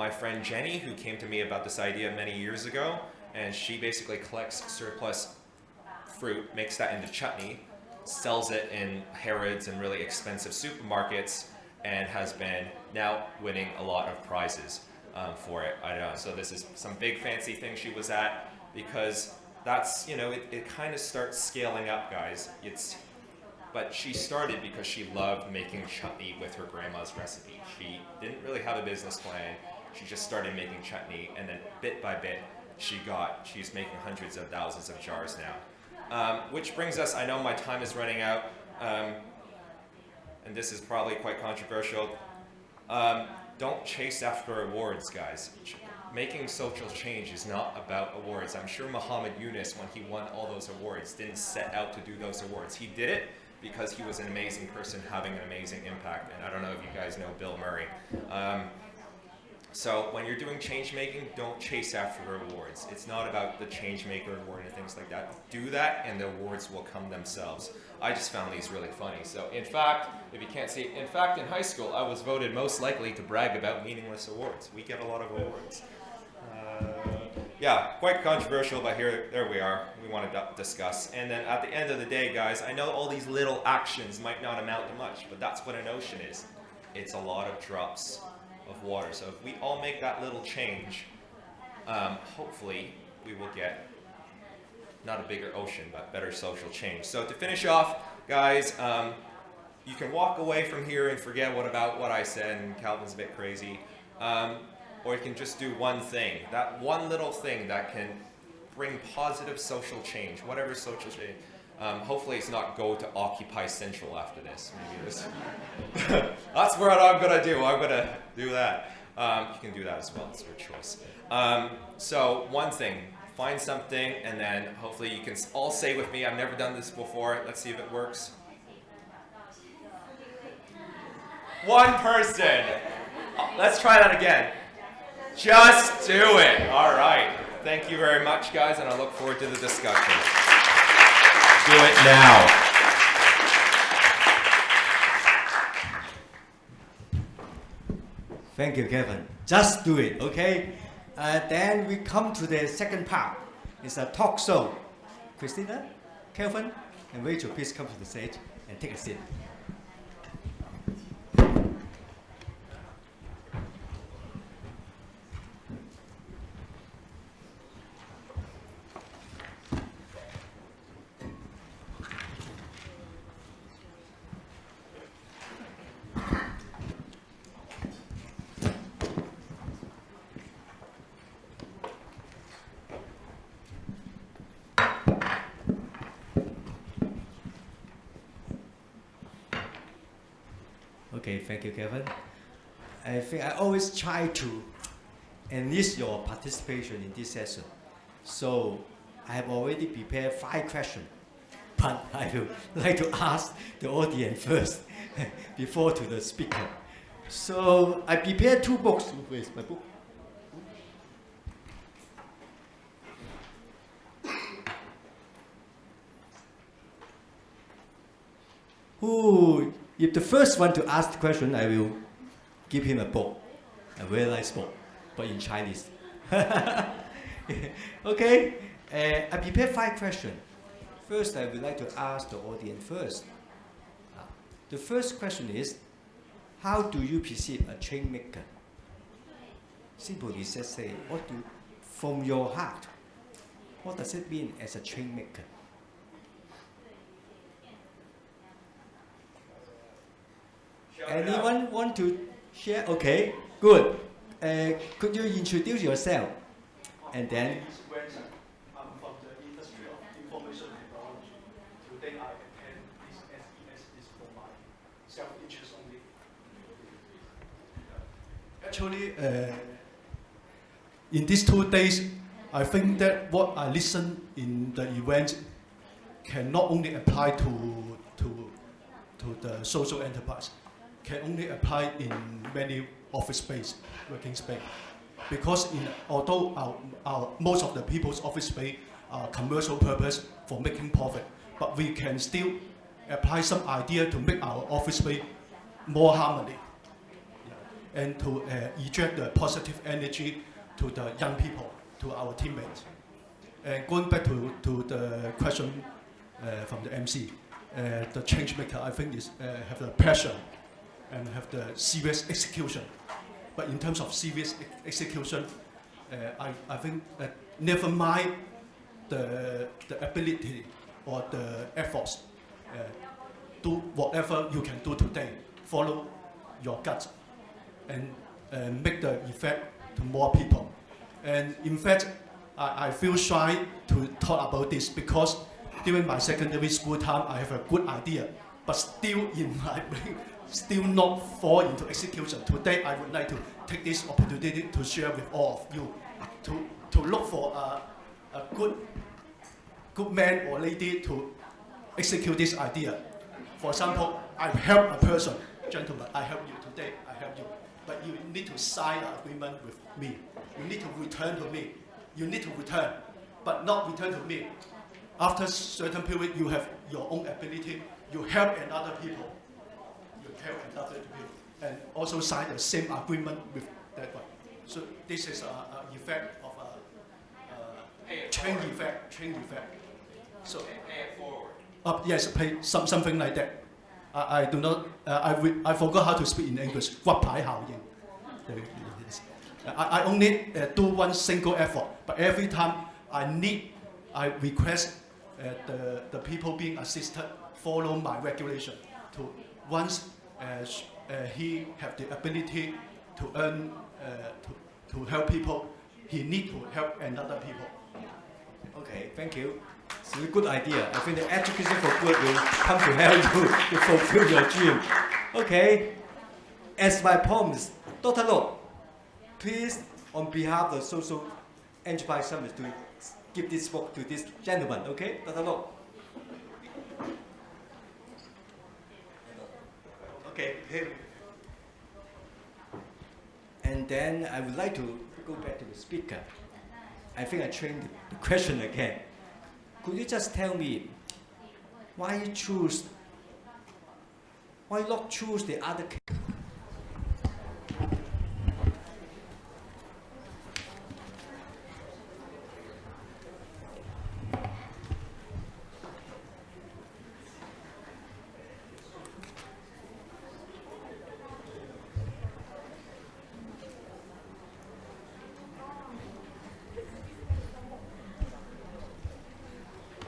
my friend Jenny, who came to me about this idea many years ago, and she basically collects surplus fruit, makes that into chutney, sells it in Harrods and really expensive supermarkets, and has been now winning a lot of prizes for it. I know, so this is some big fancy thing she was at, because that's, you know, it kind of starts scaling up, guys. But she started because she loved making chutney with her grandma's recipe. She didn't really have a business plan. She just started making chutney, and then bit by bit, she's making hundreds of thousands of jars now. Which brings us, I know my time is running out, and this is probably quite controversial. Don't chase after awards, guys. Making social change is not about awards. I'm sure Muhammad Yunus, when he won all those awards, didn't set out to do those awards. He did it because he was an amazing person having an amazing impact. And I don't know if you guys know Bill Murray. So when you're doing change making, don't chase after awards. It's not about the change maker award and things like that. Do that and the awards will come themselves. I just found these really funny. So in fact, if you can't see, in fact in high school I was voted most likely to brag about meaningless awards. We get a lot of awards. Yeah, quite controversial, but there we are. We want to discuss. And then at the end of the day, guys, I know all these little actions might not amount to much, but that's what an ocean is. It's a lot of drops of water. So if we all make that little change, hopefully we will get not a bigger ocean, but better social change. So to finish off, guys, you can walk away from here and forget about what I said, and Calvin's a bit crazy. Or you can just do one thing, that one little thing that can bring positive social change, whatever social change. Hopefully it's not go to Occupy Central after this. Maybe this. That's what I'm gonna do. I'm gonna do that. You can do that as well, it's your choice. So one thing, find something, and then hopefully you can all say with me, I've never done this before. Let's see if it works. One person. Let's try that again. Just do it. All right. Thank you very much, guys, and I look forward to the discussion. Do it now. Thank you, Kevin. Just do it, okay? Then we come to the second part. It's a talk show. Christina, Kevin, and Rachel, please come to the stage and take a seat. Okay, thank you, Kevin. I think I always try to enlist your participation in this session. So I have already prepared 5 questions, but I would like to ask the audience first before to the speaker. So I prepared 2 books. Where's my book? Who? If the first one to ask the question, I will give him a book, a very nice book, but in Chinese. Okay, I prepared 5 questions. First, I would like to ask the audience first. The first question is, how do you perceive a change maker? Simply just say, from your heart, what does it mean as a change maker? Anyone want to share? Okay, good. Could you introduce yourself? And then. I'm from the industry of information technology. Today I attend this SES is for my self-interest only. Actually, in these 2 days, I think that what I listen in the event can not only apply to the social enterprise, can only apply in many office space, working space. Because although most of the people's office space are commercial purpose for making profit, but we can still apply some idea to make our office space more harmony. and to eject the positive energy to the young people, to our teammates. And going back to the question from the MC, the change maker, I think is have the passion and have the serious execution. But in terms of serious execution, I think never mind the ability or the efforts. Do whatever you can do today. Follow your gut and make the effect to more people. And in fact, I feel shy to talk about this because during my secondary school time, I have a good idea, but still in my brain, still not fall into execution. Today, I would like to take this opportunity to share with all of you, to look for a good man or lady to execute this idea. For example, I help a person, gentlemen, I help you today, I help you, but you need to sign an agreement with me. You need to return to me. You need to return, but not return to me. After a certain period, you have your own ability. You help another people. You help another people, and also sign the same agreement with that one. So this is an effect of a chain effect. Chain effect. So pay it forward. Yes, pay something like that. I do not. I forgot how to speak in English. 骨牌效應. I only do one single effort, but every time I request the people being assisted follow my regulation. To once he have the ability to earn to help people, he need to help another people. Okay, thank you. It's a good idea. I think the education for good will come to help you to fulfill your dream. Okay, as my promise, Dr. Lo, please, on behalf of the Social Enterprise Summit, to give this book to this gentleman. Okay, Dr. Lo. Okay. And then I would like to go back to the speaker. I think I trained the question again. Could you just tell me why not choose the other?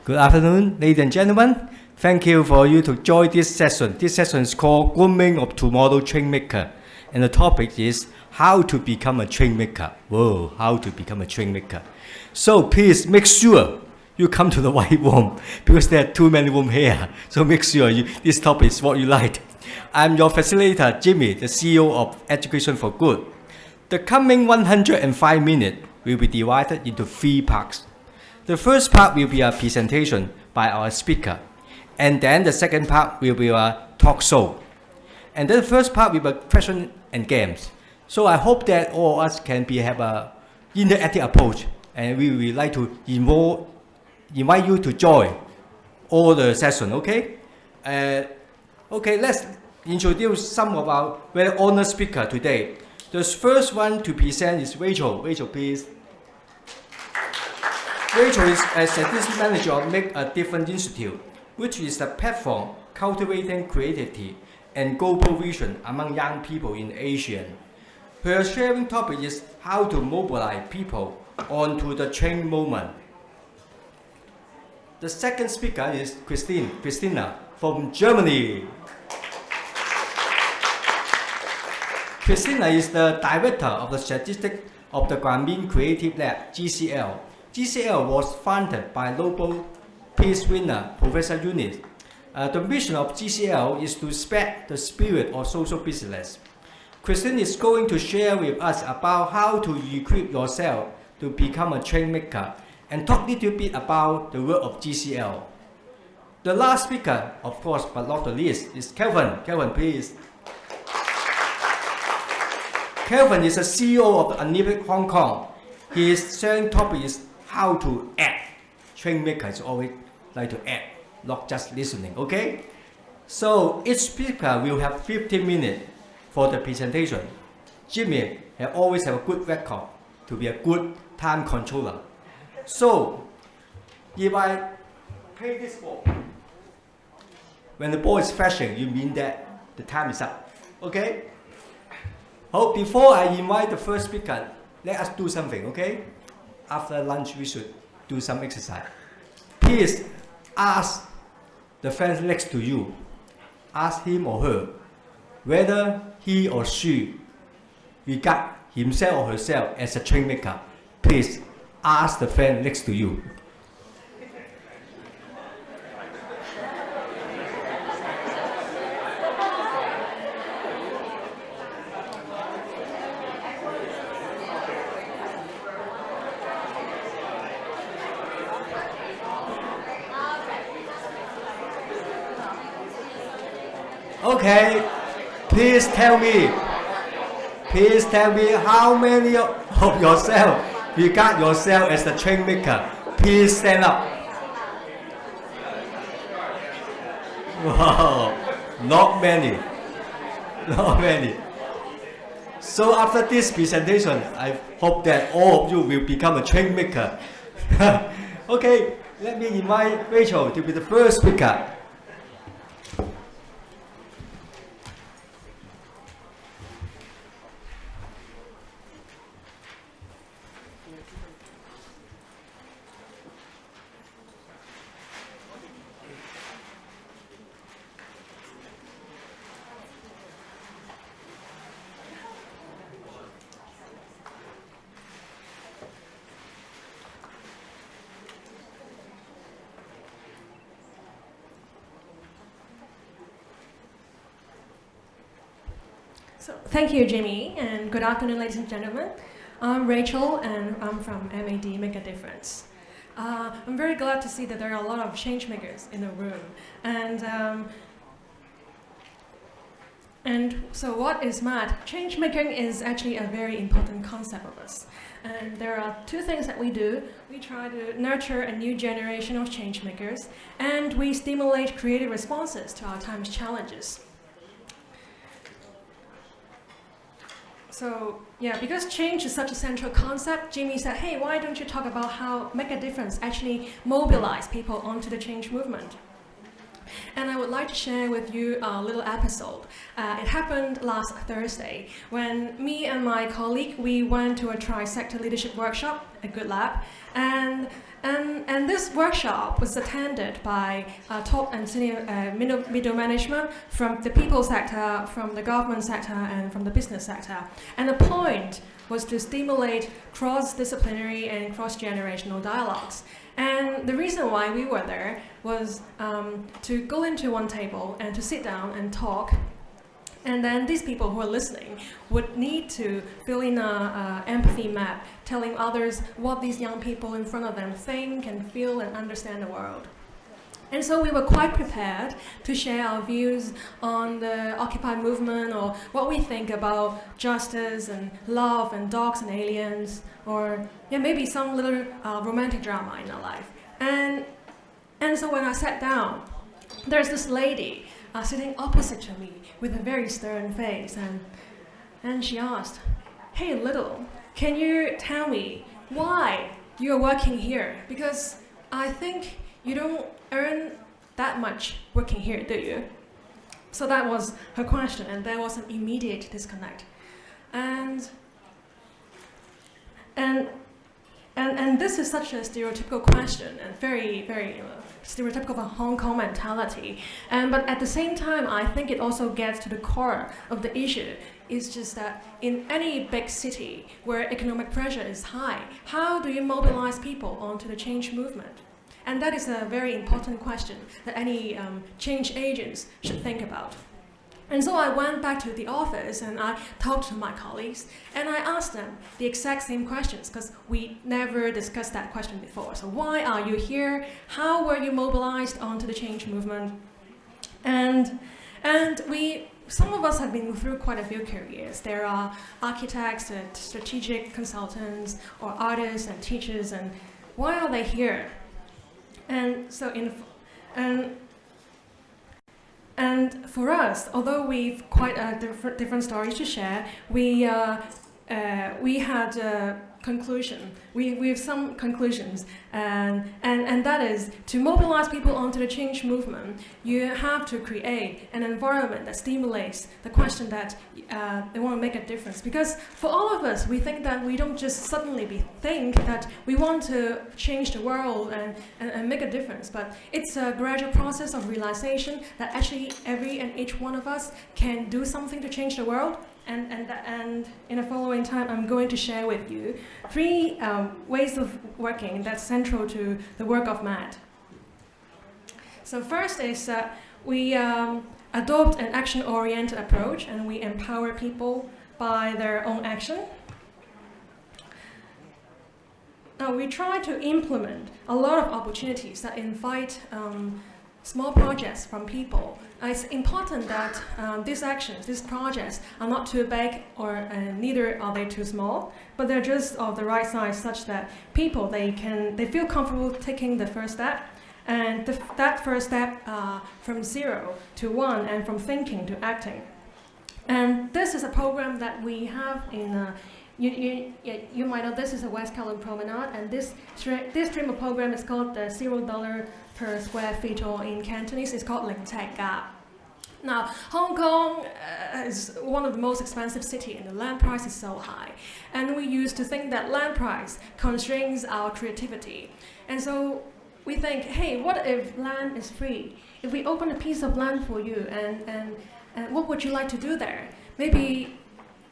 Good afternoon, ladies and gentlemen. Thank you for you to join this session. This session is called Grooming of Tomorrow Changemaker. And the topic is how to become a changemaker. Whoa, how to become a changemaker. So please make sure you come to the white room because there are too many rooms here. So make sure this topic is what you like. I'm your facilitator, Jimmy, the CEO of Education for Good. The coming 105 minutes will be divided into 3 parts. The first part will be a presentation by our speaker, and then the second part will be a talk show, and then the first part will be question and games. So I hope that all of us can have a interactive approach, and we would like to invite you to join all the session. Okay, okay. Let's introduce some of our very honored speaker today. The first one to present is Rachel. Rachel, please. Rachel is a statistics manager of Make a Difference Institute, which is a platform cultivating creativity and global vision among young people in Asia. Her sharing topic is how to mobilize people onto the change moment. The second speaker is Christina from Germany. Christina is the director of the statistics of the Grameen Creative Lab, GCL. GCL was founded by Nobel Peace winner Professor Yunus. The mission of GCL is to spread the spirit of social business. Christine is going to share with us about how to equip yourself to become a change maker and talk a little bit about the work of GCL. The last speaker, of course, but not the least, is Kelvin. Kelvin, please. Kelvin is the CEO of the Olympic Hong Kong. His sharing topic is how to act. Change makers always like to act, not just listening, okay? So each speaker will have 15 minutes for the presentation. Jimmy have always have a good record to be a good time controller. So, if I play this ball, when the ball is flashing, you mean that the time is up. Okay? Oh, before I invite the first speaker, let us do something, okay? After lunch, we should do some exercise. Please ask the friend next to you, ask him or her, whether he or she regard himself or herself as a change maker. Please ask the friend next to you. Okay, please tell me how many of yourself regard yourself as the change maker. Please stand up. Wow, not many. So after this presentation, I hope that all of you will become a change maker. Okay, let me invite Rachel to be the first speaker. So, thank you, Jimmy, and good afternoon, ladies and gentlemen. I'm Rachel, and I'm from MAD Make a Difference. I'm very glad to see that there are a lot of change makers in the room. And so what is MAD? Change making is actually a very important concept of us. And there are two things that we do. We try to nurture a new generation of change makers, and we stimulate creative responses to our time's challenges. So yeah, because change is such a central concept, Jimmy said, hey, why don't you talk about how Make a Difference actually mobilize people onto the change movement? And I would like to share with you a little episode. It happened last Thursday when me and my colleague, we went to a tri-sector leadership workshop at Good Lab. And this workshop was attended by top and senior middle management from the people sector, from the government sector, and from the business sector. And the point was to stimulate cross-disciplinary and cross-generational dialogues. And the reason why we were there was to go into one table and to sit down and talk. And then these people who are listening would need to fill in an empathy map, telling others what these young people in front of them think and feel and understand the world. And so we were quite prepared to share our views on the Occupy movement, or what we think about justice and love and dogs and aliens, or yeah, maybe some little romantic drama in our life. And so when I sat down, there's this lady sitting opposite to me with a very stern face, and she asked, hey, Little, can you tell me why you're working here? Because I think you don't earn that much working here, do you? So that was her question, and there was an immediate disconnect. And this is such a stereotypical question, and very, very stereotypical of a Hong Kong mentality. But at the same time, I think it also gets to the core of the issue. It's just that in any big city where economic pressure is high, how do you mobilize people onto the change movement? And that is a very important question that any change agents should think about. And so I went back to the office and I talked to my colleagues and I asked them the exact same questions, because we never discussed that question before. So why are you here? How were you mobilized onto the change movement? And some of us have been through quite a few careers. There are architects and strategic consultants, or artists and teachers, and why are they here? And so And for us, although we've quite different stories to share, we had a conclusion. We have some conclusions, and that is to mobilize people onto the change movement. You have to create an environment that stimulates the question that they want to make a difference. Because for all of us, we think that we don't just suddenly think that we want to change the world and make a difference, but it's a gradual process of realization that actually every and each one of us can do something to change the world. And in the following time, I'm going to share with you 3 ways of working that's central to the work of MAD. So first is we adopt an action-oriented approach, and we empower people by their own action. Now we try to implement a lot of opportunities that invite small projects from people. It's important that these actions, these projects, are not too big, or neither are they too small, but they're just of the right size, such that people they feel comfortable taking the first step, and that first step from 0 to 1, and from thinking to acting. And this is a program that we have in. You might know this is a West Kowloon Promenade, and this stream of program is called the $0 per square feet, or in Cantonese it's called 零尺價. Now, Hong Kong is one of the most expensive cities, and the land price is so high. And we used to think that land price constrains our creativity. And so we think, hey, what if land is free? If we open a piece of land for you, and what would you like to do there? Maybe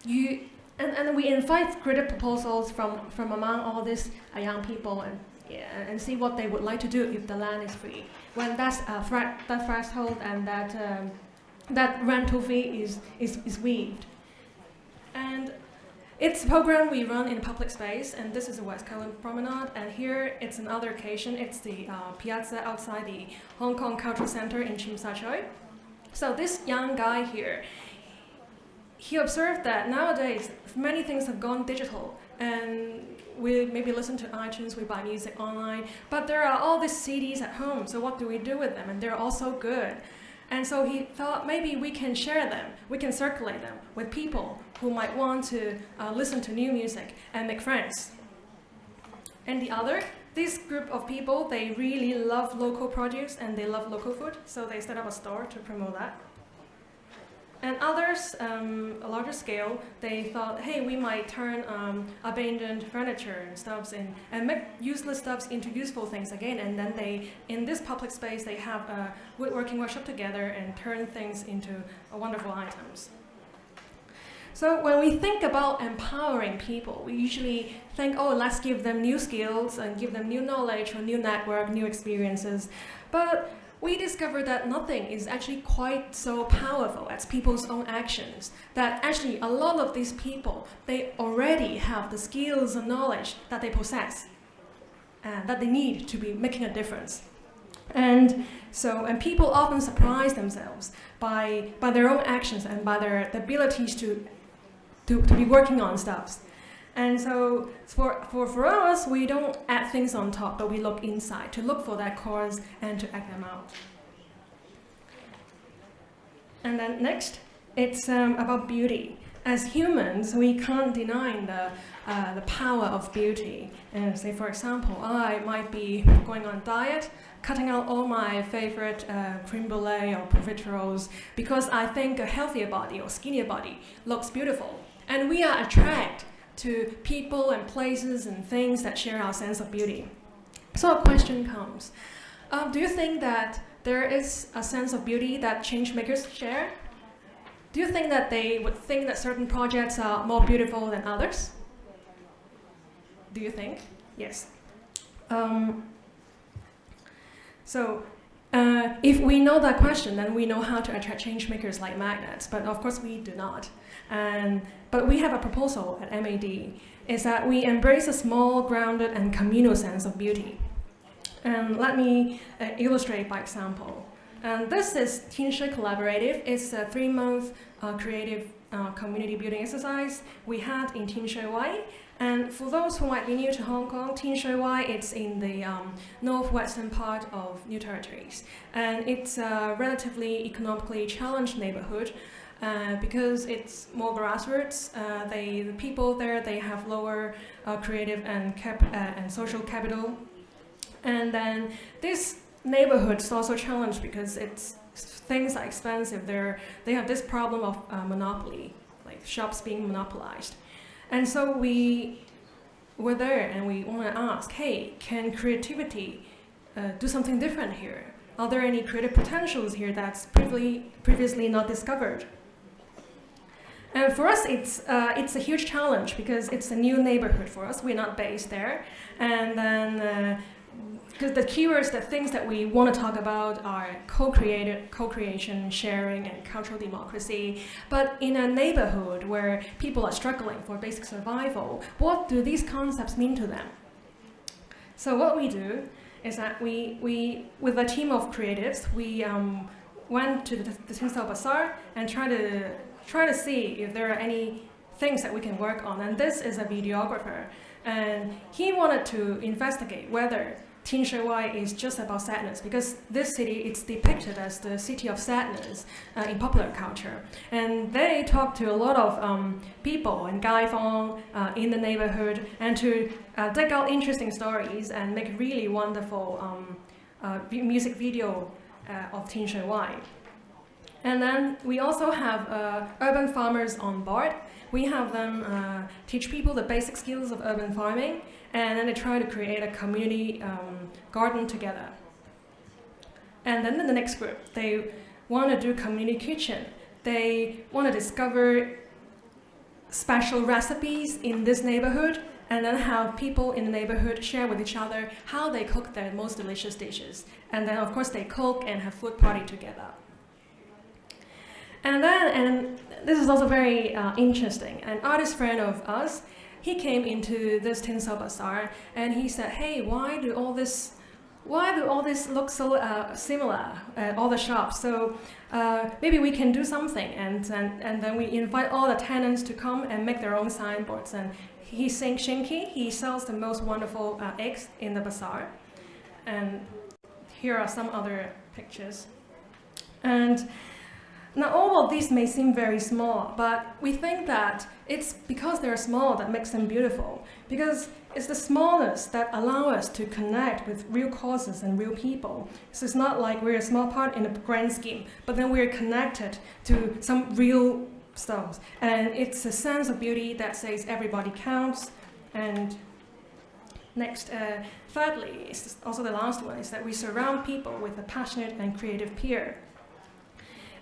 you... And we invite creative proposals from among all these young people, and see what they would like to do if the land is free. When that's that threshold and that rental fee is waived. And it's a program we run in a public space, and this is the West Kowloon Promenade, and here it's another occasion. It's the piazza outside the Hong Kong Cultural Center in Tsim Sha Tsui. So this young guy here, he observed that nowadays many things have gone digital, and we maybe listen to iTunes, we buy music online, but there are all these CDs at home, so what do we do with them? And they're all so good. And so he thought maybe we can share them, we can circulate them with people who might want to listen to new music and make friends. And this group of people, they really love local produce and they love local food, so they set up a store to promote that. And others, a larger scale, they thought, hey, we might turn abandoned furniture and stuffs and make useless stuffs into useful things again. And then in this public space, they have a woodworking workshop together and turn things into wonderful items. So when we think about empowering people, we usually think, oh, let's give them new skills and give them new knowledge or new network, new experiences. But we discovered that nothing is actually quite so powerful as people's own actions. That actually a lot of these people, they already have the skills and knowledge that they possess, that they need to be making a difference. And people often surprise themselves by their own actions and by their abilities to be working on stuff. And so for us, we don't add things on top, but we look inside to look for that cause and to act them out. And then next, it's about beauty. As humans, we can't deny the power of beauty. And say, for example, I might be going on a diet, cutting out all my favorite creme brulee or profiteroles because I think a healthier body or skinnier body looks beautiful. And we are attracted to people and places and things that share our sense of beauty. So a question comes. Do you think that there is a sense of beauty that changemakers share? Do you think that they would think that certain projects are more beautiful than others? Do you think? Yes. If we know that question, then we know how to attract changemakers like magnets, but of course we do not. But we have a proposal at MAD, is that we embrace a small, grounded, and communal sense of beauty. And let me illustrate by example. And this is Teen Shi Collaborative. It's a 3-month creative community building exercise we had in Tin Shui Wai. And for those who might be new to Hong Kong, Tin Shui Wai, it's in the northwestern part of New Territories. And it's a relatively economically challenged neighborhood because it's more grassroots. The people there, they have lower creative and social capital. And then this neighborhood is also challenged because things are expensive. They have this problem of monopoly, like shops being monopolized. And so we were there and we want to ask, hey, can creativity do something different here? Are there any creative potentials here that's previously not discovered? And for us, it's a huge challenge because it's a new neighborhood for us. We're not based there. And then because the keywords, the things that we want to talk about are co-creation, sharing, and cultural democracy. But in a neighborhood where people are struggling for basic survival, what do these concepts mean to them? So what we do is that we with a team of creatives, we went to the Tin Sao Bazaar and try to see if there are any things that we can work on. And this is a videographer, and he wanted to investigate whether Tin Shui Wai is just about sadness, because this city, it's depicted as the city of sadness in popular culture. And they talked to a lot of people and gaifang in the neighborhood and to dig out interesting stories and make a really wonderful music video of Tin Shui Wai. And then we also have urban farmers on board. We have them teach people the basic skills of urban farming, and then they try to create a community garden together. And then in the next group, they want to do community kitchen. They want to discover special recipes in this neighborhood and then have people in the neighborhood share with each other how they cook their most delicious dishes. And then of course they cook and have food party together. And this is also very interesting. An artist friend of us, he came into this Tin Sao Bazaar and he said, hey, why do all this look so similar, all the shops? So maybe we can do something. And then we invite all the tenants to come and make their own signboards. And he's saying Shinki, he sells the most wonderful eggs in the bazaar. And here are some other pictures. And now, all of these may seem very small, but we think that it's because they're small that makes them beautiful. Because it's the smallness that allow us to connect with real causes and real people. So it's not like we're a small part in a grand scheme, but then we're connected to some real stuff. And it's a sense of beauty that says everybody counts. And next, thirdly, it's also the last one, is that we surround people with a passionate and creative peer.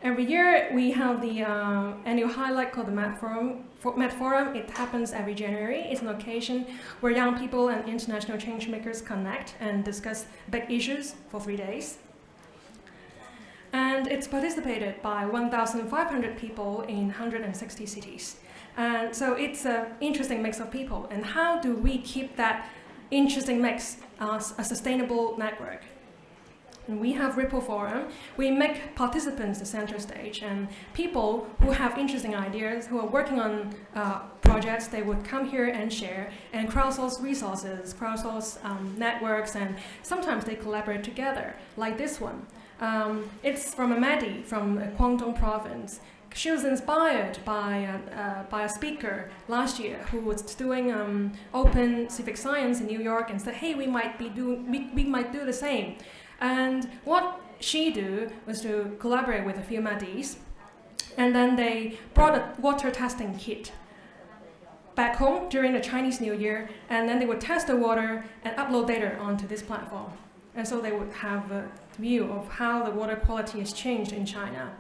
Every year we have the annual highlight called the Met Forum. It happens every January. It's an occasion where young people and international changemakers connect and discuss big issues for 3 days. And it's participated by 1,500 people in 160 cities. And so it's an interesting mix of people. And how do we keep that interesting mix as a sustainable network? And we have Ripple Forum. We make participants the center stage, and people who have interesting ideas, who are working on projects, they would come here and share and crowdsource resources, crowdsource networks, and sometimes they collaborate together, like this one. It's from a Madi from Guangdong province. She was inspired by a speaker last year who was doing open civic science in New York and said, hey, we might do the same. And what she did was to collaborate with a few Madis, and then they brought a water testing kit back home during the Chinese New Year, and then they would test the water and upload data onto this platform. And so they would have a view of how the water quality has changed in China.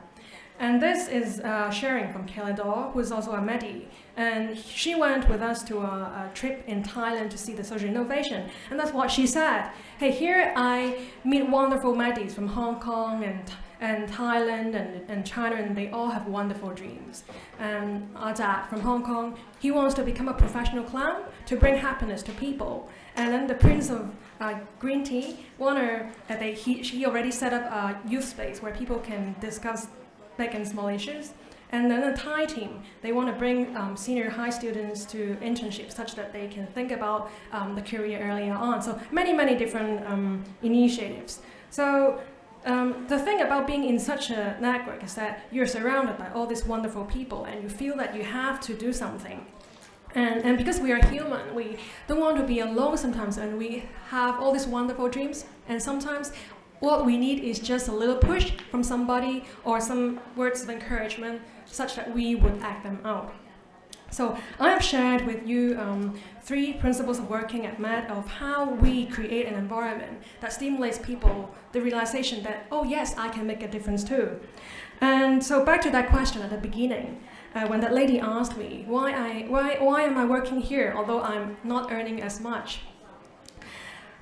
And this is Sharing from Kalador, who is also a Medi. And she went with us to a trip in Thailand to see the social innovation. And that's what she said. Hey, here I meet wonderful Medis from Hong Kong and Thailand and China, and they all have wonderful dreams. And our dad from Hong Kong, he wants to become a professional clown to bring happiness to people. And then the Prince of Green Tea, he already set up a youth space where people can discuss big and small issues. And then the Thai team, they want to bring senior high students to internships such that they can think about the career earlier on. So many different initiatives. So the thing about being in such a network is that you're surrounded by all these wonderful people and you feel that you have to do something. And because we are human, we don't want to be alone sometimes, and we have all these wonderful dreams, and sometimes what we need is just a little push from somebody or some words of encouragement such that we would act them out. So I have shared with you 3 principles of working at MED of how we create an environment that stimulates people, the realization that, oh yes, I can make a difference too. And so back to that question at the beginning, when that lady asked me, why am I working here although I'm not earning as much?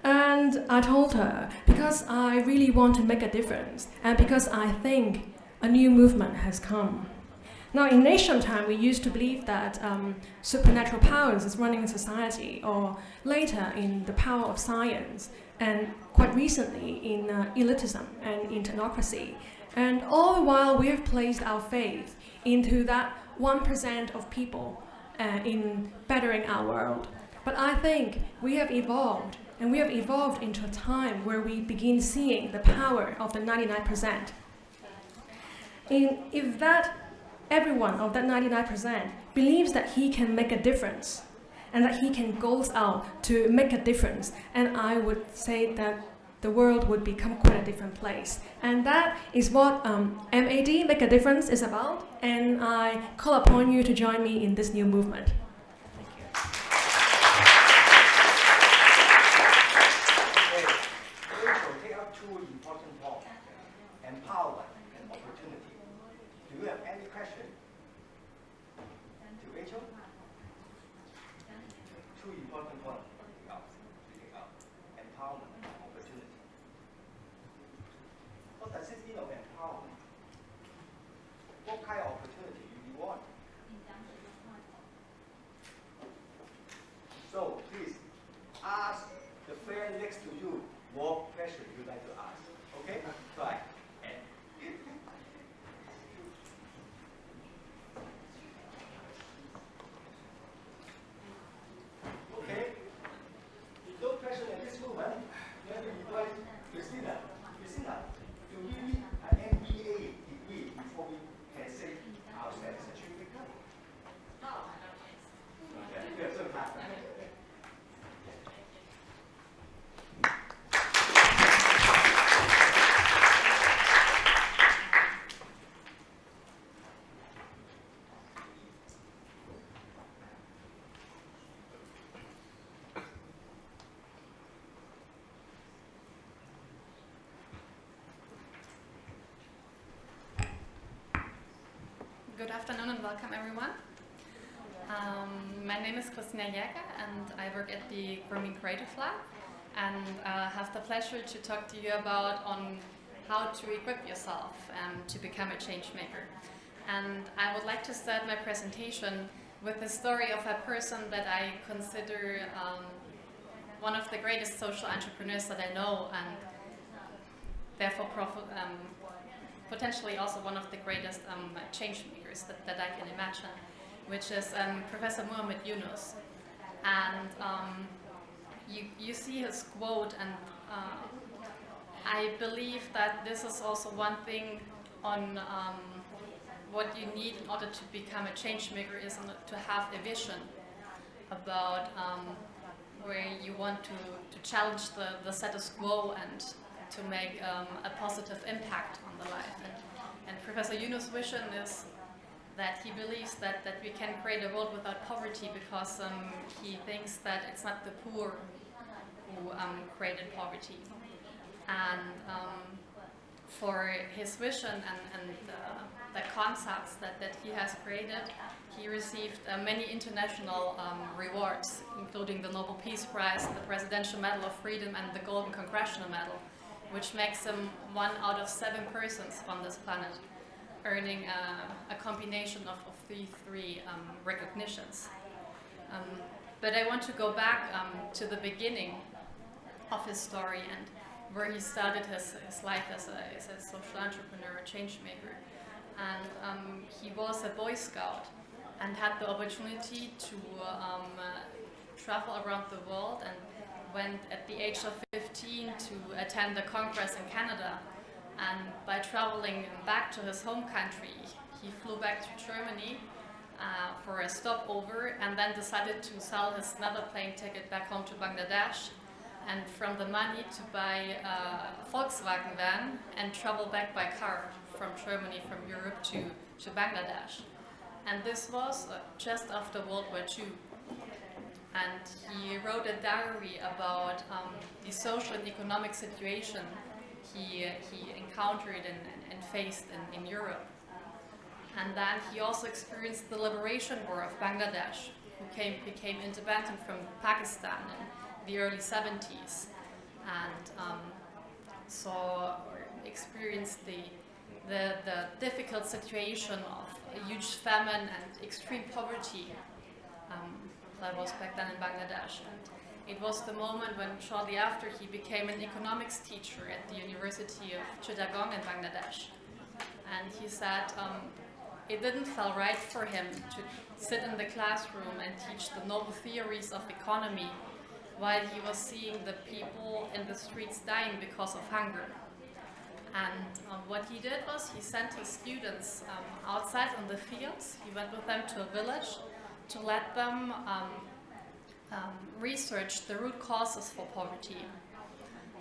And I told her, because I really want to make a difference, and because I think a new movement has come. Now, in ancient time, we used to believe that supernatural powers is running in society, or later in the power of science, and quite recently in elitism and in technocracy. And all the while, we have placed our faith into that 1% of people in bettering our world. But I think we have evolved, and we have evolved into a time where we begin seeing the power of the 99%. If everyone of that 99% believes that he can make a difference and that he can go out to make a difference, and I would say that the world would become quite a different place. And that is what MAD, Make a Difference, is about, and I call upon you to join me in this new movement. Thank you. Rachel, take out 2 important points, empowerment and opportunity. Do you have any question to Rachel? 2 important points. Empowerment and opportunity. What does it mean of empowerment? What kind of opportunity do you want? So please ask the friend next to you what question you'd like to ask. Okay? Try. Okay. If no question at this moment, let me invite Christina. Christina, do you need an MBA degree before we can say ourselves as a Changemakers? No, I don't think so. Okay, we have some time. Good afternoon and welcome everyone. My name is Christina Jäger and I work at the Grooming Creative Lab and have the pleasure to talk to you about on how to equip yourself to become a change maker. And I would like to start my presentation with the story of a person that I consider one of the greatest social entrepreneurs that I know, and therefore potentially also one of the greatest change makers that I can imagine, which is Professor Muhammad Yunus. And you see his quote, and I believe that this is also one thing on what you need in order to become a change maker is to have a vision about where you want to challenge the status quo and to make a positive impact on the life. And Professor Yunus' vision is that he believes that we can create a world without poverty because he thinks that it's not the poor who created poverty. And for his vision and the concepts that he has created, he received many international rewards, including the Nobel Peace Prize, the Presidential Medal of Freedom, and the Golden Congressional Medal, which makes him 1 out of 7 persons on this planet, earning a combination of these 3 recognitions. But I want to go back to the beginning of his story and where he started his life as a social entrepreneur, a change maker. and he was a Boy Scout and had the opportunity to travel around the world, and went at the age of 15 to attend a congress in Canada. And by traveling back to his home country, he flew back to Germany for a stopover, and then decided to sell his another plane ticket back home to Bangladesh, and from the money to buy a Volkswagen van and travel back by car from Germany, from Europe to Bangladesh. And this was just after World War II. And he wrote a diary about the social and economic situation he encountered and faced in Europe. And then he also experienced the liberation war of Bangladesh, who became independent from Pakistan in the early 70s, and so experienced the difficult situation of a huge famine and extreme poverty that was back then in Bangladesh. And it was the moment when, shortly after, he became an economics teacher at the University of Chittagong in Bangladesh. And he said it didn't feel right for him to sit in the classroom and teach the noble theories of economy while he was seeing the people in the streets dying because of hunger. And what he did was he sent his students outside in the fields. He went with them to a village to let them research the root causes for poverty.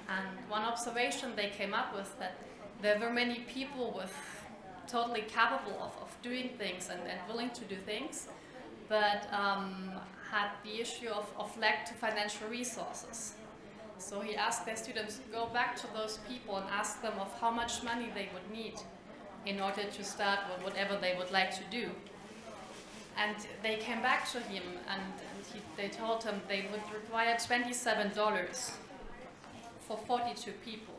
And one observation they came up with, that there were many people with totally capable of doing things and willing to do things, but had the issue of lack to financial resources. So he asked their students to go back to those people and ask them of how much money they would need in order to start with whatever they would like to do. And they came back to him, and they told him they would require $27 for 42 people.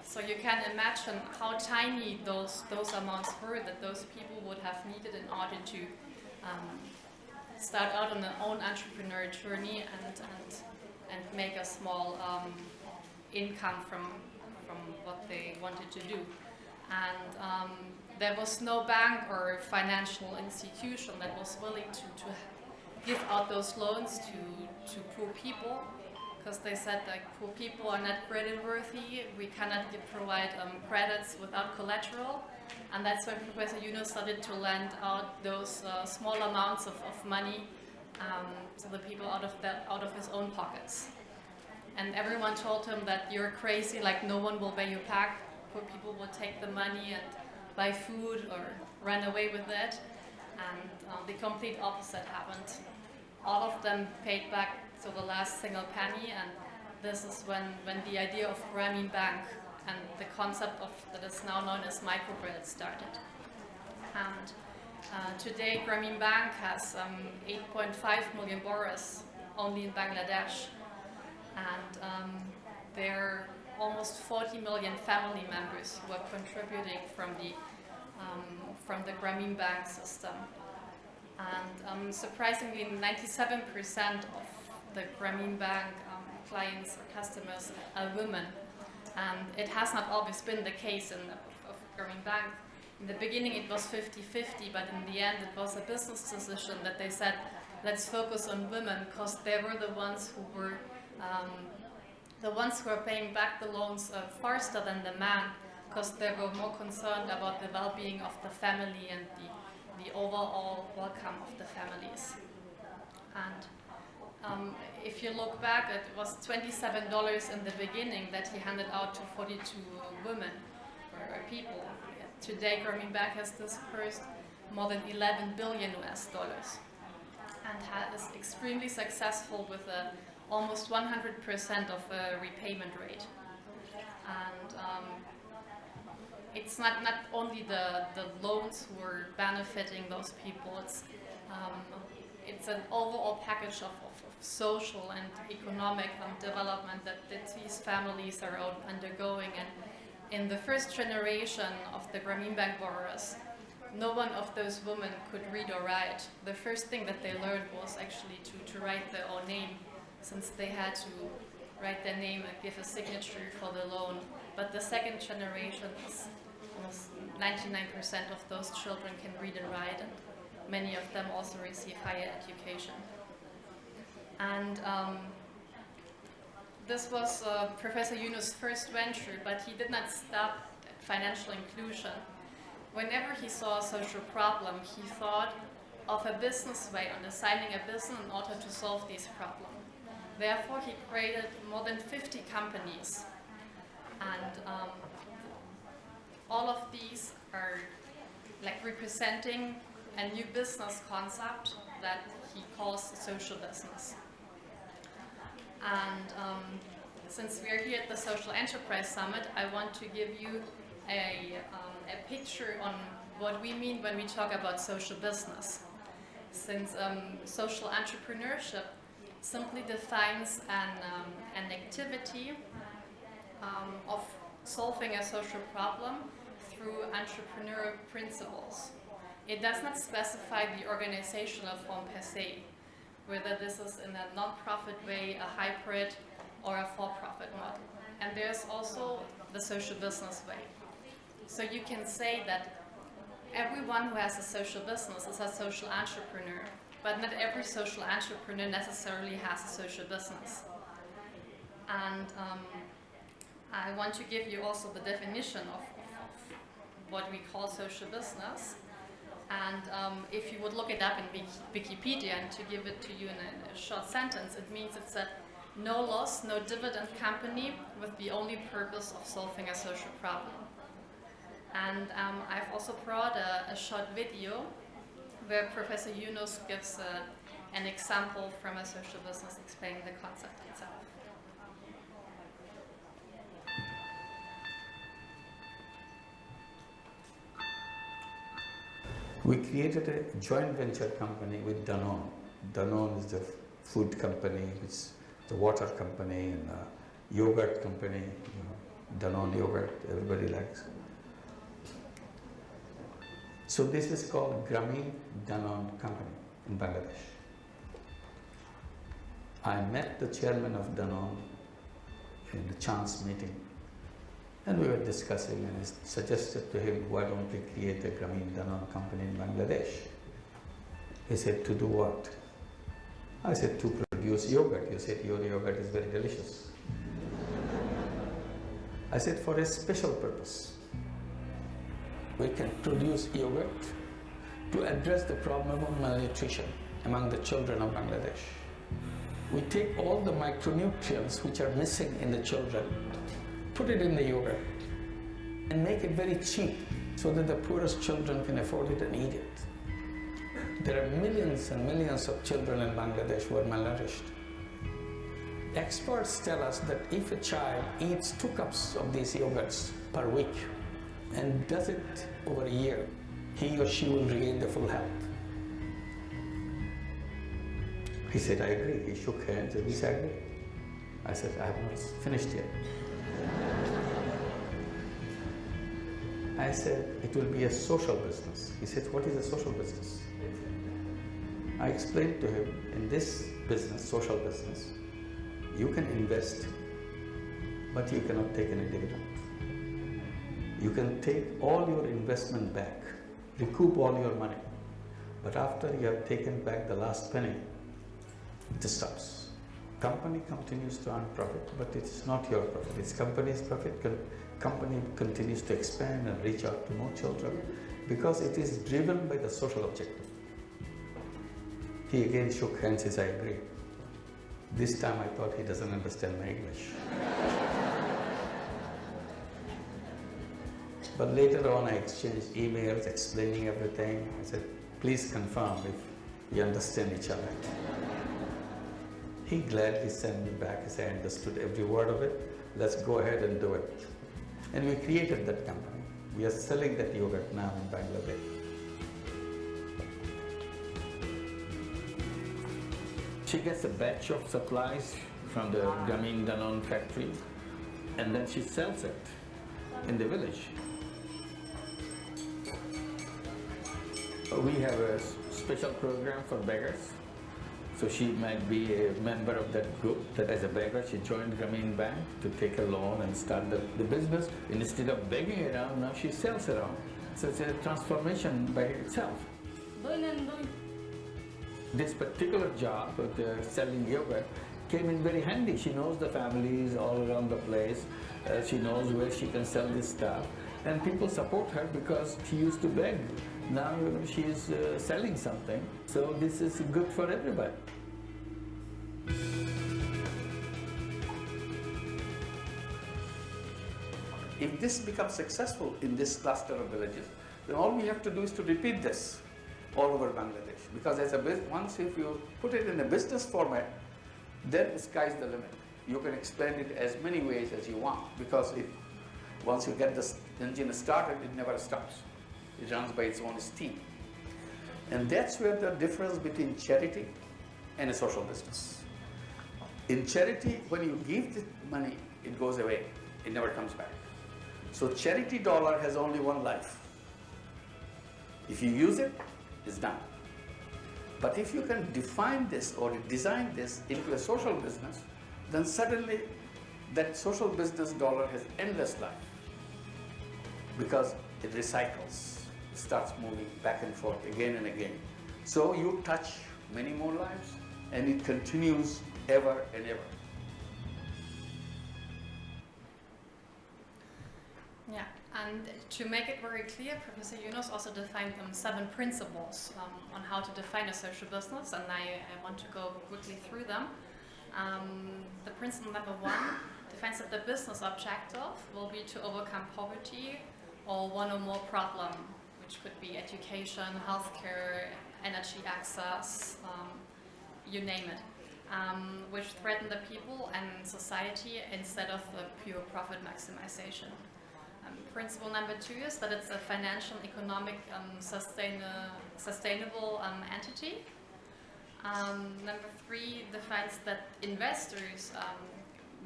So you can imagine how tiny those amounts were that those people would have needed in order to start out on their own entrepreneurial journey and make a small income from what they wanted to do. And there was no bank or financial institution that was willing to give out those loans to poor people, because they said that poor people are not credit worthy, we cannot provide credits without collateral. And that's when Professor Yunus started to lend out those small amounts of money to the people out of his own pockets. And everyone told him that you're crazy, like no one will pay you back. Poor people would take the money and buy food or run away with it. And the complete opposite happened. All of them paid back to the last single penny, and this is when the idea of Grameen Bank and the concept of that is now known as microcredit started. And today Grameen Bank has 8.5 million borrowers only in Bangladesh, and there are almost 40 million family members who are contributing from the Grameen Bank system. And surprisingly, 97% of the Grameen Bank clients or customers are women. And it has not always been the case of Grameen Bank. In the beginning it was 50-50, but in the end it was a business decision that they said, let's focus on women, because they were the ones who were paying back the loans faster than the man, because they were more concerned about the well-being of the family and the overall welcome of the families. And if you look back, it was $27 in the beginning that he handed out to 42 women or people. Today, Grameen Bank has dispersed more than 11 billion US dollars and is extremely successful with almost 100% of a repayment rate. And it's not only the loans who are benefiting those people, it's an overall package of social and economic development that these families are undergoing. And in the first generation of the Grameen Bank borrowers, no one of those women could read or write. The first thing that they learned was actually to write their own name, since they had to write their name and give a signature for the loan. But the second generation is almost 99% of those children can read and write, and many of them also receive higher education. And this was Professor Yunus' first venture, but he did not stop at financial inclusion. Whenever he saw a social problem, he thought of a business way on designing a business in order to solve these problems. Therefore, he created more than 50 companies. And all of these are like representing a new business concept that he calls social business. And since we are here at the Social Enterprise Summit, I want to give you a picture on what we mean when we talk about social business. Since social entrepreneurship simply defines an activity of solving a social problem through entrepreneurial principles. It does not specify the organizational form per se, whether this is in a non-profit way, a hybrid, or a for-profit model. And there's also the social business way. So you can say that everyone who has a social business is a social entrepreneur, but not every social entrepreneur necessarily has a social business. And I want to give you also the definition of what we call social business. And if you would look it up in Wikipedia, and to give it to you in a short sentence, it means it's a no loss, no dividend company with the only purpose of solving a social problem. And I've also brought a short video where Professor Yunus gives an example from a social business explaining the concept itself. We created a joint venture company with Danone. Danone is the food company, it's the water company, and the yogurt company. Danone yogurt, everybody likes. So this is called Grameen Danone Company in Bangladesh. I met the chairman of Danone in a chance meeting, and we were discussing, and I suggested to him, why don't we create a Grameen Danone Company in Bangladesh? He said, to do what? I said, to produce yogurt. You said your yogurt is very delicious. I said, for a special purpose. We can produce yogurt to address the problem of malnutrition among the children of Bangladesh. We take all the micronutrients which are missing in the children, put it in the yogurt, and make it very cheap so that the poorest children can afford it and eat it. There are millions and millions of children in Bangladesh who are malnourished. Experts tell us that if a child eats 2 cups of these yogurts per week and does it over a year, he or she will regain the full health. He said, I agree. He shook hands and he said, I agree. I said, I have not finished yet. I said, it will be a social business. He said, what is a social business? I explained to him, in this business, social business, you can invest, but you cannot take any dividend. You can take all your investment back, recoup all your money, but after you have taken back the last penny, it stops. Company continues to earn profit, but it's not your profit. It's company's profit. Company continues to expand and reach out to more children because it is driven by the social objective. He again shook hands and said, I agree. This time I thought he doesn't understand my English. But later on I exchanged emails explaining everything. I said, please confirm if you understand each other. He gladly sent me back as I understood every word of it. Let's go ahead and do it. And we created that company. We are selling that yogurt now in Bangladesh. She gets a batch of supplies from the Grameen Danone factory, and then she sells it in the village. We have a special program for beggars. So she might be a member of that group that as a beggar she joined Grameen Bank to take a loan and start the business. And instead of begging around, now she sells around. So it's a transformation by itself. This particular job of the selling yogurt came in very handy. She knows the families all around the place. She knows where she can sell this stuff. And people support her because she used to beg. Now she is selling something. So this is good for everybody. If this becomes successful in this cluster of villages, then all we have to do is to repeat this all over Bangladesh. Because as once if you put it in a business format, then the sky's the limit. You can explain it as many ways as you want, because once you get the engine started, it never stops. It runs by its own steam. And that's where the difference between charity and a social business. In charity, when you give the money, it goes away. It never comes back. So charity dollar has only one life. If you use it, it's done. But if you can define this or design this into a social business, then suddenly that social business dollar has endless life because it recycles, starts moving back and forth again and again. So you touch many more lives and it continues ever and ever. Yeah, and to make it very clear, Professor Yunus also defined 7 principles on how to define a social business, and I want to go quickly through them. The principle number 1 defines that the business objective will be to overcome poverty or one or more problem, which could be education, healthcare, energy access, you name it, which threaten the people and society instead of the pure profit maximization. Principle number 2 is that it's a financial and economic sustainable entity. Number 3 defines that investors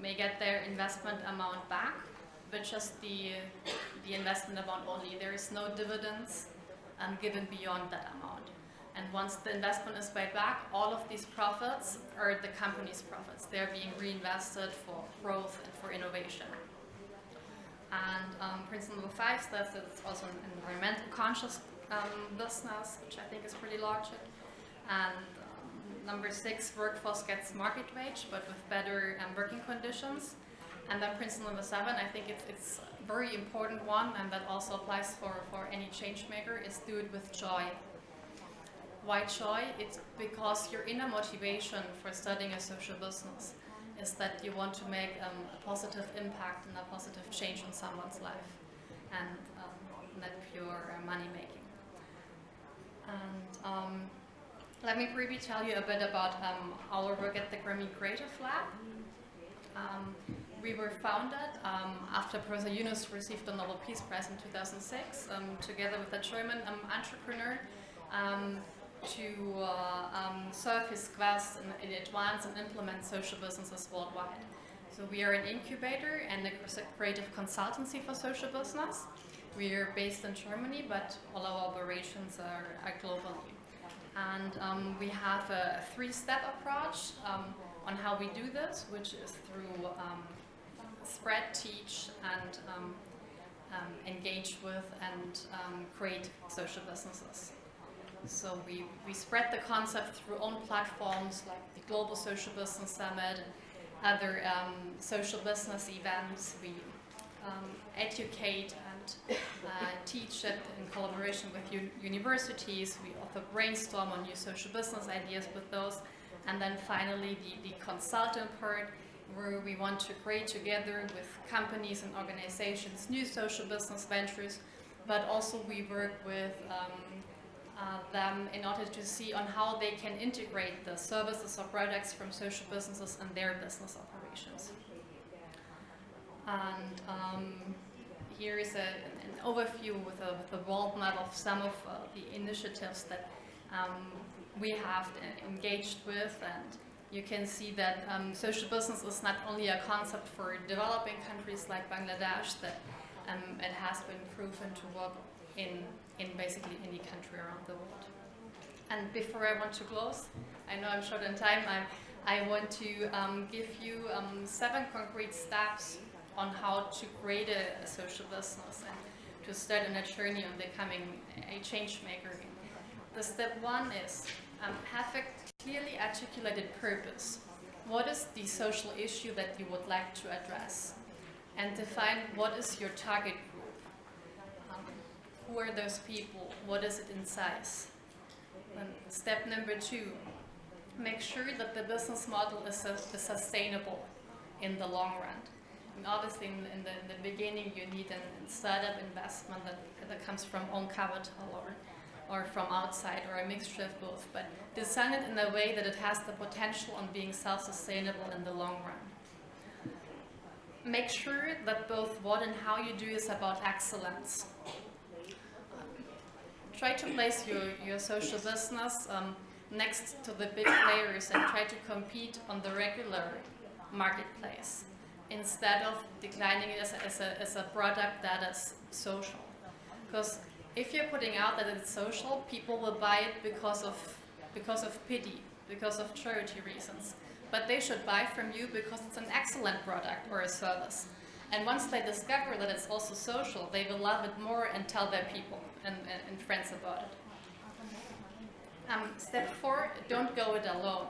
may get their investment amount back, but just the investment amount only. There is no dividends given beyond that amount. And once the investment is paid back, all of these profits are the company's profits. They're being reinvested for growth and for innovation. And principle number 5 says that it's also an environmental conscious business, which I think is pretty logic. And number 6, workforce gets market wage, but with better working conditions. And then principle number 7, I think it's a very important one, and that also applies for any change maker, is do it with joy. Why joy? It's because your inner motivation for studying a social business is that you want to make a positive impact and a positive change on someone's life, and not pure money making. And let me briefly tell you a bit about our work at the Grameen Creative Lab. We were founded after Professor Yunus received the Nobel Peace Prize in 2006, together with a German entrepreneur, to serve his quest in advance and implement social businesses worldwide. So we are an incubator and a creative consultancy for social business. We are based in Germany, but all our operations are globally. And we have a 3-step approach on how we do this, which is through spread, teach, and engage with and create social businesses. So we spread the concept through own platforms like the Global Social Business Summit, other social business events. We educate and teach it in collaboration with universities. We also brainstorm on new social business ideas with those. And then finally the consultant part, where we want to create together with companies and organizations new social business ventures, but also we work with them in order to see on how they can integrate the services or products from social businesses and their business operations. And here is an overview with a world map of some of the initiatives that we have engaged with, and you can see that social business is not only a concept for developing countries like Bangladesh, that it has been proven to work in basically any country around the world. And before I want to close, I know I'm short on time. I want to give you 7 concrete steps on how to create a social business and to start on a journey on becoming a change maker. The step 1 is have a clearly articulated purpose. What is the social issue that you would like to address? And define what is your target group. Who are those people? What is it in size? And step number 2, make sure that the business model is sustainable in the long run. And obviously in the beginning you need a startup investment that comes from own capital or from outside or a mixture of both. But design it in a way that it has the potential on being self-sustainable in the long run. Make sure that both what and how you do is about excellence. Try to place your social business next to the big players and try to compete on the regular marketplace instead of declining it as a product that is social. Because if you're putting out that it's social, people will buy it because of pity, because of charity reasons. But they should buy from you because it's an excellent product or a service. And once they discover that it's also social, they will love it more and tell their people and friends about it. Step 4, don't go it alone.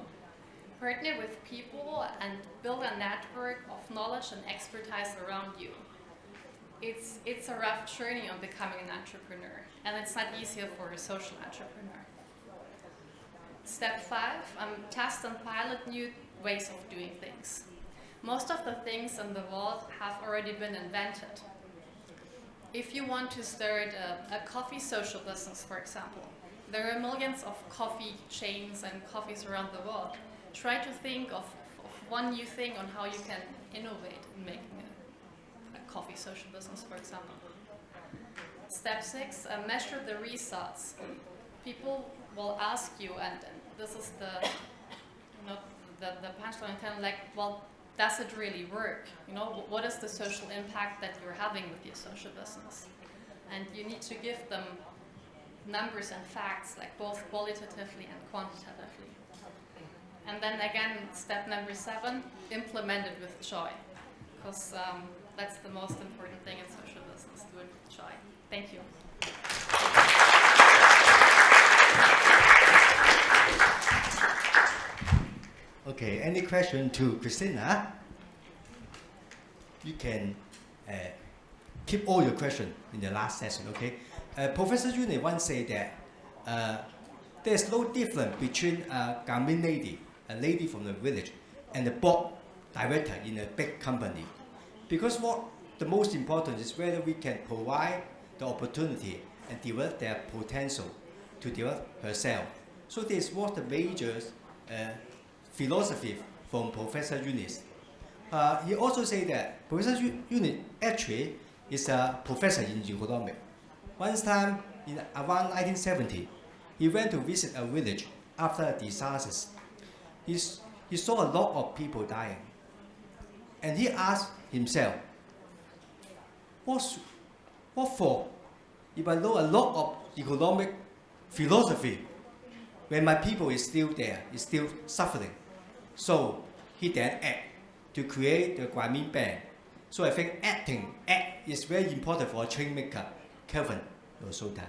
Partner with people and build a network of knowledge and expertise around you. It's a rough journey on becoming an entrepreneur, and it's not easier for a social entrepreneur. Step 5, test and pilot new ways of doing things. Most of the things in the world have already been invented. If you want to start a coffee social business, for example, there are millions of coffee chains and coffees around the world. Try to think of one new thing on how you can innovate in making a coffee social business, for example. Step 6, measure the results. People will ask you, and this is the punchline, kind of like, well, does it really work? What is the social impact that you're having with your social business? And you need to give them numbers and facts, like both qualitatively and quantitatively. And then again, step number 7, implement it with joy, because that's the most important thing in social business, do it with joy. Thank you. Okay, any question to Christina? You can keep all your questions in the last session, okay? Professor Yuni once said that there's no difference between a Grameen lady, a lady from the village, and the board director in a big company. Because what the most important is whether we can provide the opportunity and develop their potential to develop herself. So this was the major philosophy from Professor Yunis. He also said that Professor Yunis actually is a professor in economics. One time in around 1970, he went to visit a village after a disaster. He saw a lot of people dying. And he asked himself, what for if I know a lot of economic philosophy when my people is still there, is still suffering? So he then acted to create the Grameen Bank. So I think act is very important for a change maker. Kelvin, your show time.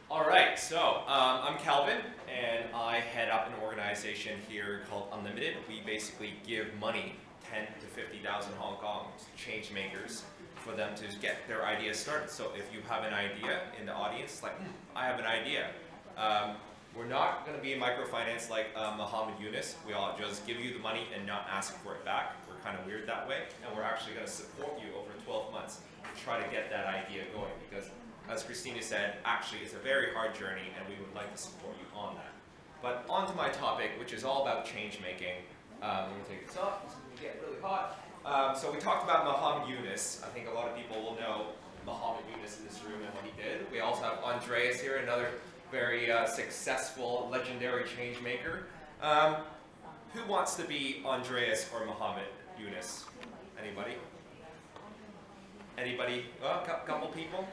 All right, so I'm Calvin, and I head up an organization here called Unlimited. We basically give money, 10 to 50,000 Hong Kong change makers, for them to get their ideas started. So if you have an idea in the audience, like, I have an idea. We're not going to be microfinance like Muhammad Yunus. We all just give you the money and not ask for it back. We're kind of weird that way, and we're actually going to support you over 12 months to try to get that idea going, because as Christina said, actually it's a very hard journey, and we would like to support you on that. But on to my topic, which is all about change making. I'm going to take this off, it's going to get really hot. So we talked about Muhammad Yunus. I think a lot of people will know Muhammad Yunus in this room and what he did. We also have Andreas here, another very successful, legendary change maker. Who wants to be Andreas or Muhammad Yunus? Anybody? Anybody? Oh, a couple people?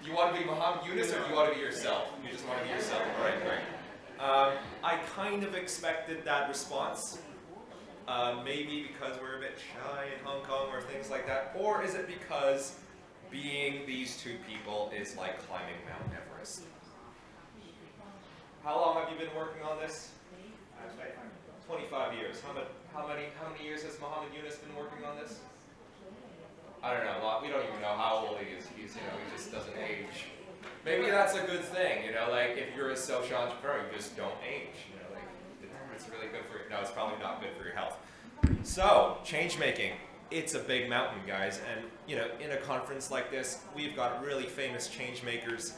You want to be Muhammad Yunus or do you want to be yourself? You just want to be yourself, all right, great. I kind of expected that response. Maybe because we're a bit shy in Hong Kong or things like that, or is it because being these two people is like climbing Mount Everest? How long have you been working on this? 25 years. How many years has Muhammad Yunus been working on this? I don't know. We don't even know how old he is. He just doesn't age. Maybe that's a good thing, like if you're a social entrepreneur, you just don't age. Like it's really good for you. No, it's probably not good for your health. So, change making. It's a big mountain, guys. And in a conference like this, we've got really famous change makers.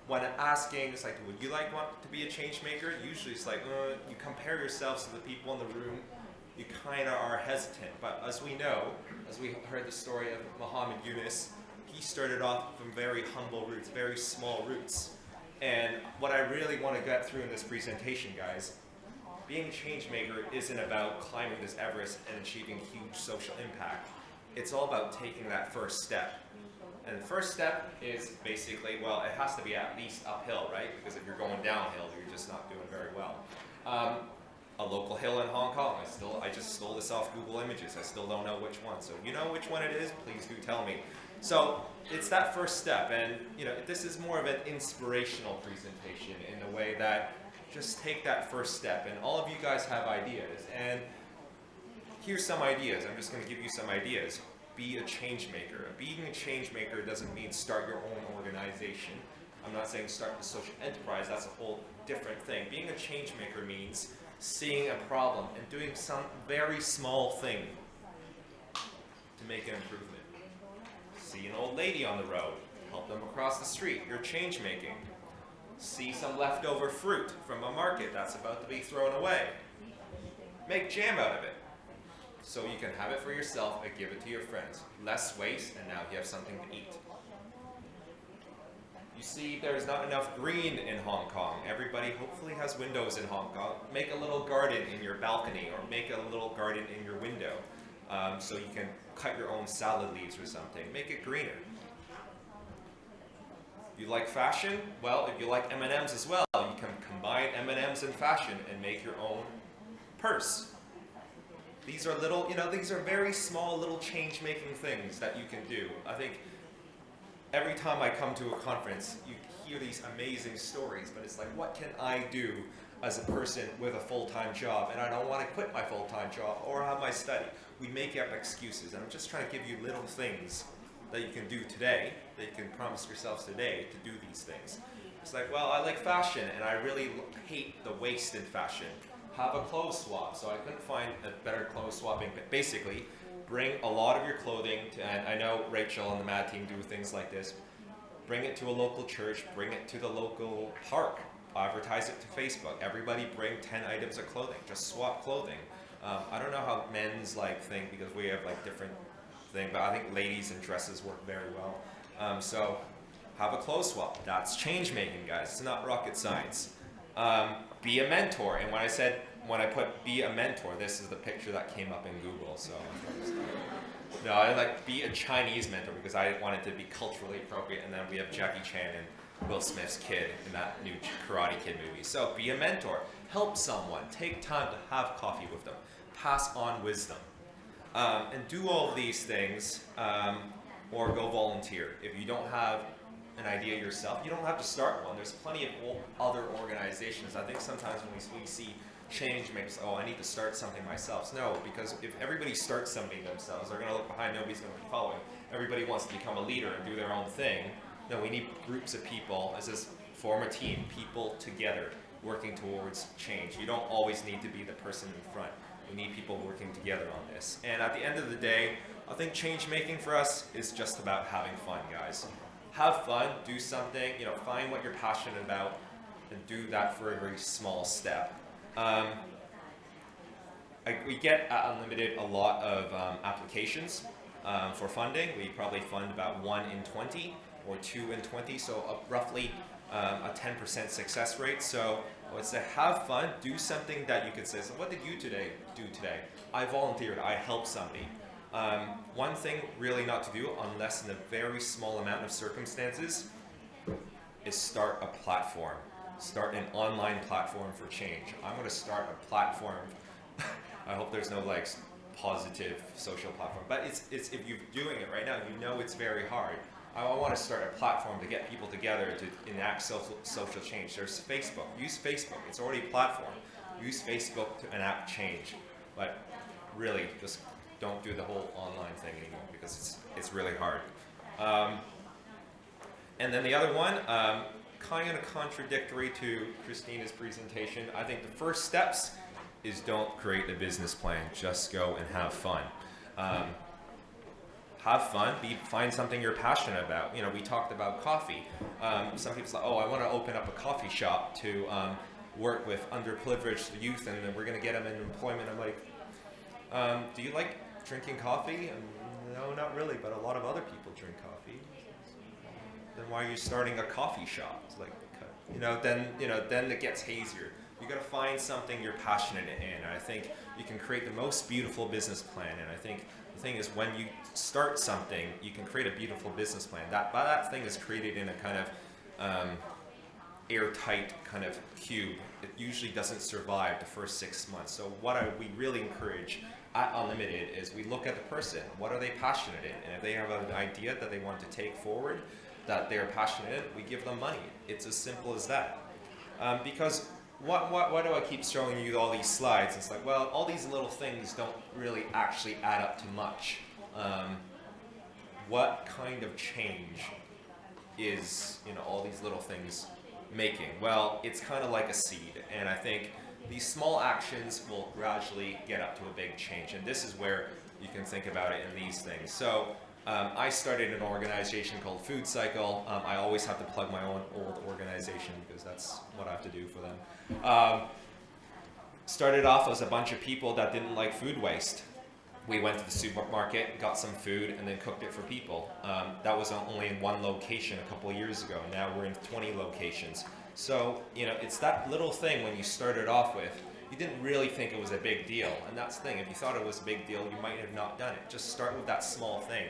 When asking, it's like, would you want to be a change maker? Usually it's like, you compare yourselves to the people in the room, you kind of are hesitant. But as we know, as we heard the story of Muhammad Yunus, he started off from very humble roots, very small roots. And what I really want to get through in this presentation, guys, being a change maker isn't about climbing this Everest and achieving huge social impact. It's all about taking that first step. And the first step is basically, well, it has to be at least uphill, right? Because if you're going downhill, you're just not doing very well. A local hill in Hong Kong. I just stole this off Google Images. I still don't know which one. So you know which one it is? Please do tell me. So it's that first step, and this is more of an inspirational presentation in the way that just take that first step. And all of you guys have ideas, and here's some ideas. I'm just going to give you some ideas. Be a change maker. Being a change maker doesn't mean start your own organization. I'm not saying start a social enterprise. That's a whole different thing. Being a change maker means seeing a problem and doing some very small thing to make an improvement. See an old lady on the road, help them across the street. You're change making. See some leftover fruit from a market that's about to be thrown away. Make jam out of it, so you can have it for yourself and give it to your friends. Less waste, and now you have something to eat. You see, there's not enough green in Hong Kong. Everybody hopefully has windows in Hong Kong. Make a little garden in your balcony, or make a little garden in your window, so you can cut your own salad leaves or something. Make it greener. You like fashion? Well, if you like M&Ms as well, you can combine M&Ms and fashion and make your own purse. These are little, these are very small little change-making things that you can do. I think every time I come to a conference, you hear these amazing stories, but it's like, what can I do as a person with a full-time job, and I don't want to quit my full-time job or have my study? We make up excuses, and I'm just trying to give you little things that you can do today, that you can promise yourselves today to do these things. It's like, well, I like fashion, and I really hate the waste in fashion. Have a clothes swap. So I couldn't find a better clothes swapping, but basically, bring a lot of your clothing to, and I know Rachel and the MAD team do things like this, bring it to a local church, bring it to the local park, advertise it to Facebook. Everybody bring 10 items of clothing, just swap clothing. I don't know how men's think, because we have different thing, but I think ladies and dresses work very well. So have a clothes swap. That's change making, guys. It's not rocket science. Be a mentor. And when I put be a mentor, this is the picture that came up in Google. So no, I be a Chinese mentor because I wanted to be culturally appropriate. And then we have Jackie Chan and Will Smith's kid in that new Karate Kid movie. So be a mentor. Help someone. Take time to have coffee with them. Pass on wisdom. And do all of these things, or go volunteer. If you don't have an idea yourself, you don't have to start one. There's plenty of other organizations. I think sometimes when we see change makers, I need to start something myself. No, because if everybody starts something themselves, they're going to look behind, nobody's going to be following. Everybody wants to become a leader and do their own thing. No, we need groups of people. It says form a team, people together, working towards change. You don't always need to be the person in front. We need people working together on this. And at the end of the day, I think change making for us is just about having fun, guys. Have fun, do something, find what you're passionate about, and do that for a very small step. We get at Unlimited a lot of applications for funding. We probably fund about 1 in 20 or 2 in 20, so roughly a 10% success rate. So I would say have fun, do something that you could say, so what did you do today? I volunteered, I helped somebody. One thing really not to do, unless in a very small amount of circumstances, is start a platform. Start an online platform for change. I'm going to start a platform. I hope there's no like positive social platform, but it's if you're doing it right now, you know it's very hard. I want to start a platform to get people together to enact social change. There's Facebook. Use Facebook. It's already a platform. Use Facebook to enact change. But really, just don't do the whole online thing anymore because it's really hard. And then the other one, kind of contradictory to Christina's presentation. I think the first steps is don't create a business plan. Just go and have fun. Have fun, find something you're passionate about. You know, we talked about coffee. Some people say, oh, I want to open up a coffee shop to work with underprivileged youth and then we're going to get them in employment. I'm like, do you like drinking coffee? No, not really, but a lot of other people drink coffee. Then why are you starting a coffee shop? It's like, then it gets hazier. You got to find something you're passionate in. And I think you can create the most beautiful business plan. And I think the thing is, when you start something, you can create a beautiful business plan. That thing is created in a kind of airtight kind of cube. It usually doesn't survive the first 6 months. So what we really encourage at Unlimited is we look at the person. What are they passionate in? And if they have an idea that they want to take forward, that they're passionate in, we give them money. It's as simple as that. Because why do I keep showing you all these slides? It's like, well, all these little things don't really actually add up to much. What kind of change is all these little things making? Well, it's kind of like a seed, and I think these small actions will gradually get up to a big change, and this is where you can think about it in these things. So I started an organization called Food Cycle. I always have to plug my own old organization because that's what I have to do for them. Started off as a bunch of people that didn't like food waste. We went to the supermarket, got some food, and then cooked it for people. That was only in one location a couple of years ago. Now we're in 20 locations. So, it's that little thing when you started off with, you didn't really think it was a big deal. And that's the thing, if you thought it was a big deal, you might have not done it. Just start with that small thing.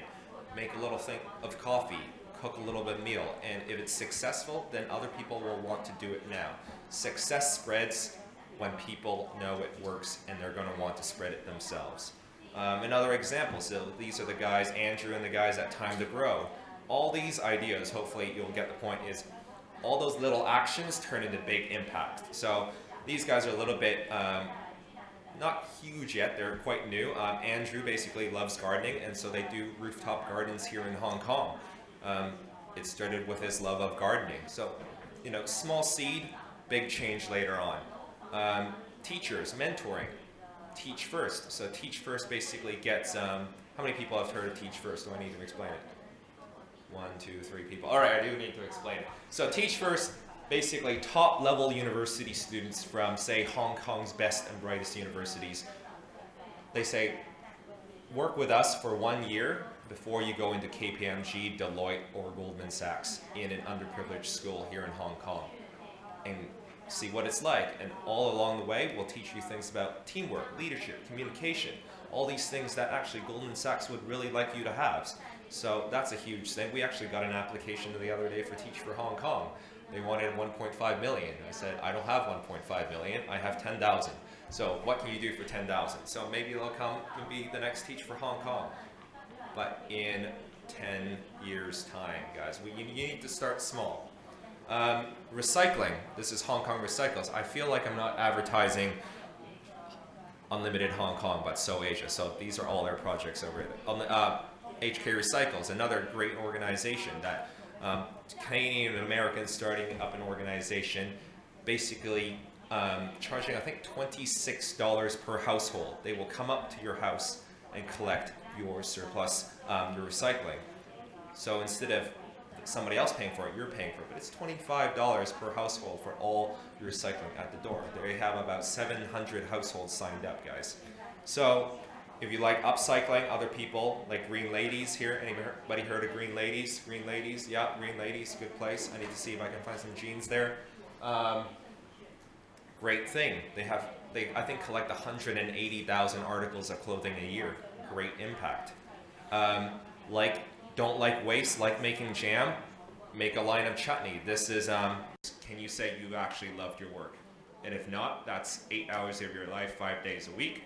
Make a little thing of coffee, cook a little bit of meal, and if it's successful, then other people will want to do it now. Success spreads when people know it works and they're going to want to spread it themselves. Another example, so these are the guys, Andrew and the guys at Time to Grow. All these ideas, hopefully you'll get the point, is all those little actions turn into big impact. So these guys are a little bit not huge yet, they're quite new. Andrew basically loves gardening, and so they do rooftop gardens here in Hong Kong. It started with his love of gardening. So, small seed, big change later on. Teachers, mentoring, Teach First. So Teach First basically gets, how many people have heard of Teach First? Do I need to explain it? 1, 2, 3 people. All right, I do need to explain it. So Teach First, basically top-level university students from, say, Hong Kong's best and brightest universities. They say, work with us for 1 year before you go into KPMG, Deloitte, or Goldman Sachs in an underprivileged school here in Hong Kong. And see what it's like. And all along the way, we'll teach you things about teamwork, leadership, communication, all these things that actually Goldman Sachs would really like you to have. So that's a huge thing. We actually got an application the other day for Teach for Hong Kong. They wanted 1.5 million. I said, I don't have 1.5 million, I have 10,000. So what can you do for 10,000? So maybe they'll come and be the next Teach for Hong Kong. But in 10 years' time, guys, you need to start small. Recycling, this is Hong Kong Recycles. I feel like I'm not advertising Unlimited Hong Kong, but So Asia. So these are all their projects over there. HK Recycles, another great organization that Canadian and Americans starting up an organization, basically charging, I think, $26 per household. They will come up to your house and collect your surplus, your recycling. So instead of somebody else paying for it, you're paying for it. But it's $25 per household for all your recycling at the door. They have about 700 households signed up, guys. So If you like upcycling other people, like Green Ladies here. Anybody heard of Green Ladies? Green Ladies, yeah, Green Ladies, good place. I need to see if I can find some jeans there. Great thing. They I think collect 180,000 articles of clothing a year. Great impact. Don't like waste, like making jam. Make a line of chutney. This is, can you say you actually loved your work? And if not, that's 8 hours of your life, 5 days a week.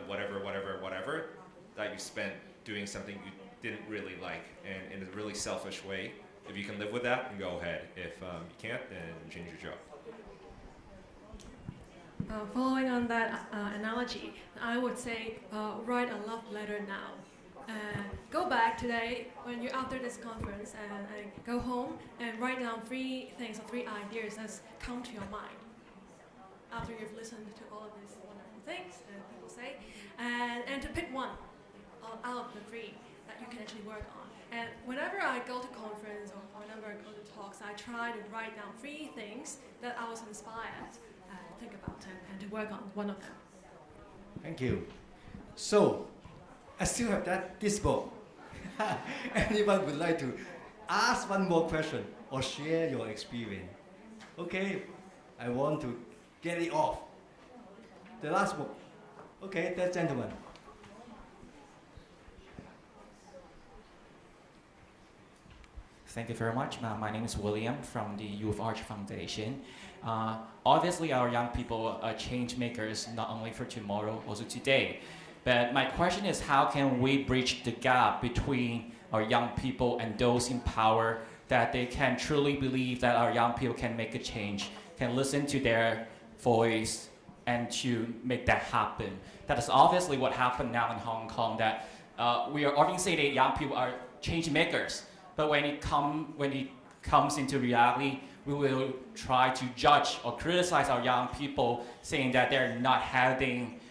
Whatever, that you spent doing something you didn't really like, and in a really selfish way. If you can live with that, then go ahead. If you can't, then change your job. Following on that analogy, I would say write a love letter now. Go back today when you're after this conference and go home and write down 3 things or 3 ideas that come to your mind after you've listened to all of these wonderful things that people say, and to pick one out of the 3 that you can actually work on. And whenever I go to conference or whenever I go to talks, I try to write down 3 things that I was inspired to think about and to work on one of them. Thank you. So, I still have this book. Anyone would like to ask one more question or share your experience? Okay, I want to get it off. The last book. Okay, that gentleman. Thank you very much. My name is William from the Youth Arch Foundation. Obviously, our young people are change makers, not only for tomorrow, also today. But my question is, how can we bridge the gap between our young people and those in power, that they can truly believe that our young people can make a change, can listen to their voice, and to make that happen? That is obviously what happened now in Hong Kong, that we are often say that young people are change makers, but when it comes into reality, we will try to judge or criticize our young people, saying that they're not having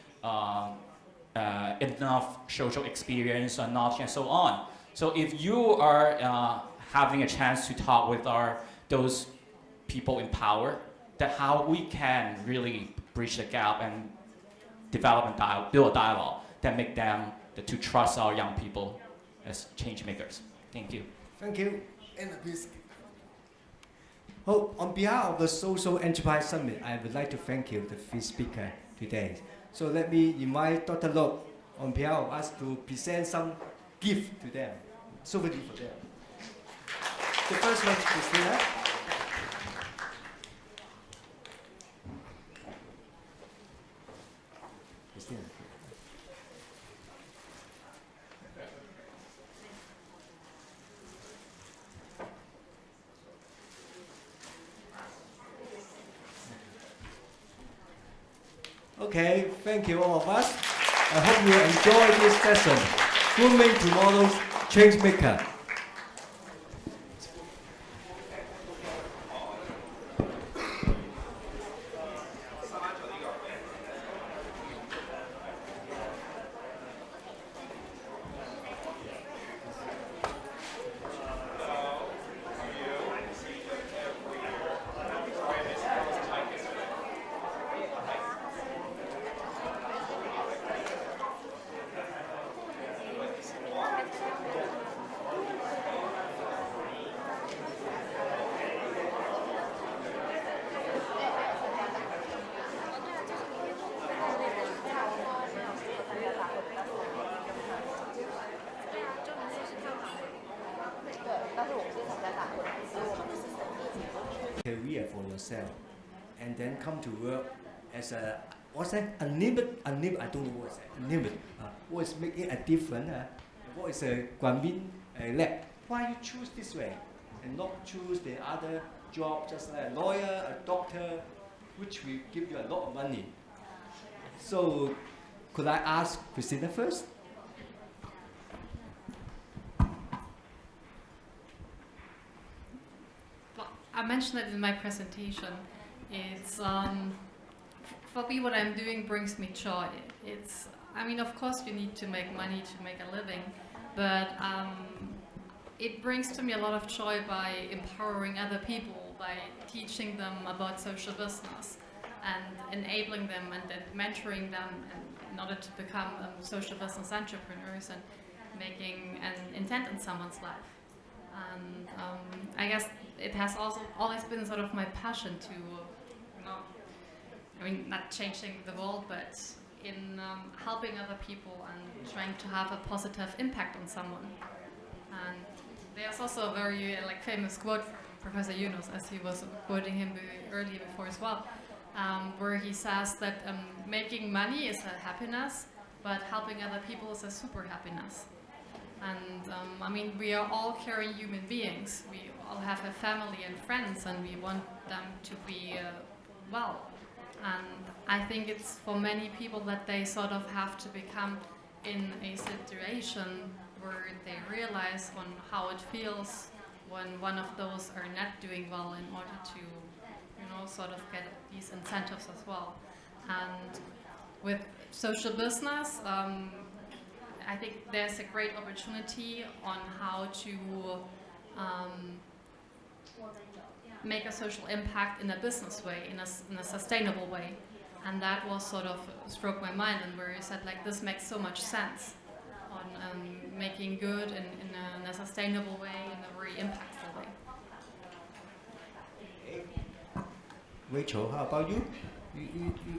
enough social experience or knowledge and so on. So if you are having a chance to talk with those people in power, that how we can really bridge the gap and develop and build a dialogue that make them to trust our young people as change makers. Thank you. Thank you. And please. Oh, on behalf of the Social Enterprise Summit, I would like to thank you, the 3 speakers today. So let me invite Dr. Lok on behalf of us to present some gift to them, souvenir for them. The first one is Christina. Christina. Okay, thank you all of us. I hope you enjoy this session. Grooming tomorrow's Changemaker. Career for yourself, and then come to work as a unlimited. I don't know what's that. Unlimited. What is making a difference? What is a Grameen Lab? Why you choose this way and not choose the other job, just like a lawyer, a doctor, which will give you a lot of money? So, could I ask Christina first? I mentioned it in my presentation. It's for me, what I'm doing brings me joy. I mean, of course, you need to make money to make a living, but it brings to me a lot of joy by empowering other people, by teaching them about social business. and enabling them and then mentoring them in order to become social business entrepreneurs and making an intent in someone's life. And I guess it has also always been sort of my passion to, not changing the world, but in helping other people and trying to have a positive impact on someone. And there's also a very famous quote from Professor Yunus, as he was quoting him earlier before as well, where he says that making money is a happiness, but helping other people is a super happiness. And we are all caring human beings. We all have a family and friends, and we want them to be well. And I think it's for many people that they sort of have to become in a situation where they realize on how it feels when one of those are not doing well in order to, sort of get these incentives as well. And with social business, I think there's a great opportunity on how to make a social impact in a business way, in a sustainable way. And that was sort of struck my mind, and where you said this makes so much sense on making good in a sustainable way, in a very impactful way. Rachel, how about you?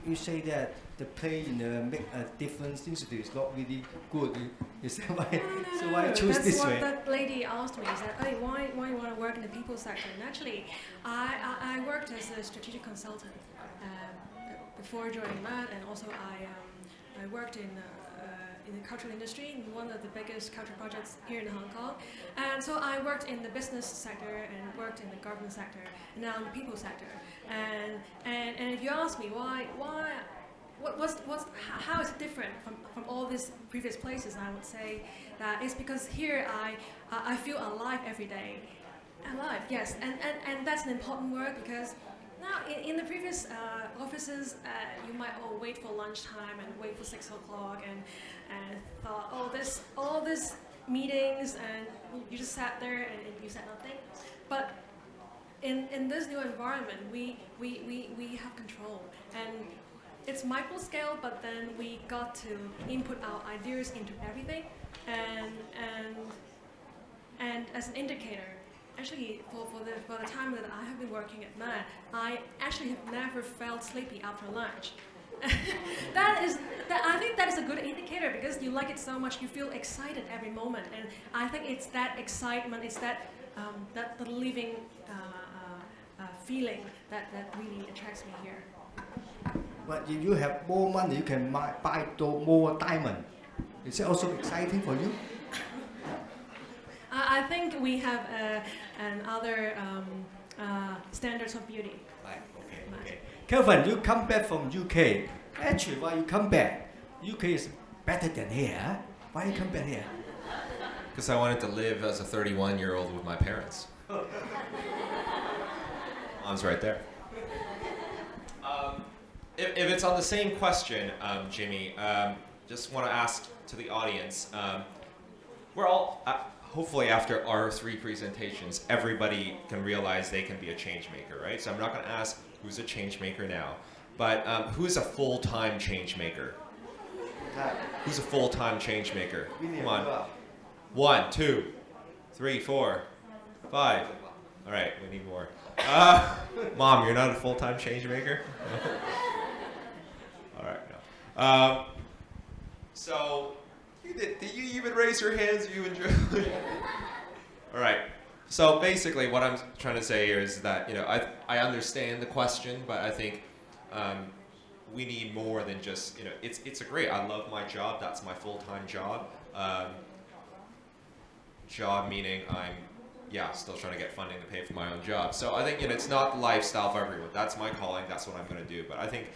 You say that the play in the Make a Difference Institute is not really good. Is that why? No, so why choose that's this what way? that lady asked me. Is that, hey, why you want to work in the people sector? And actually, I worked as a strategic consultant before joining MAD, and also I worked in the cultural industry, in one of the biggest cultural projects here in Hong Kong. And so I worked in the business sector and worked in the government sector, and now in the people sector. And if you ask me how is it different from all these previous places, I would say that it's because here I feel alive every day. Alive, yes, and that's an important word, because now in the previous offices, you might wait for lunchtime and wait for 6 o'clock and thought, all this meetings, and you just sat there and you said nothing. But in this new environment, we have control, and it's micro scale, but then we got to input our ideas into everything, and as an indicator, actually for the time that I have been working at MAD, I actually have never felt sleepy after lunch. I think that is a good indicator, because you like it so much, you feel excited every moment, and I think it's that excitement, it's that the living feeling that really attracts me here. But if you have more money, you can buy more diamond. Is it also exciting for you? I think we have other standards of beauty. Right. Okay. Kelvin, you come back from UK. Actually, why you come back? UK is better than here. Huh? Why you come back here? Because I wanted to live as a 31-year-old with my parents. Mom's right there. If it's on the same question, Jimmy, just want to ask to the audience. We're all, hopefully after our 3 presentations, everybody can realize they can be a change maker, right? So I'm not going to ask who's a change maker now, but who's a full-time change maker? Who's a full-time change maker? Come on. 1, 2, 3, 4, 5. All right, we need more. Mom, you're not a full-time change maker? All right, no. So, did you even raise your hands? You enjoy? All right. So basically, what I'm trying to say here is that I understand the question, but I think we need more than just it's a great. I love my job. That's my full-time job. Job meaning I'm still trying to get funding to pay for my own job. So I think it's not the lifestyle for everyone. That's my calling. That's what I'm going to do. But I think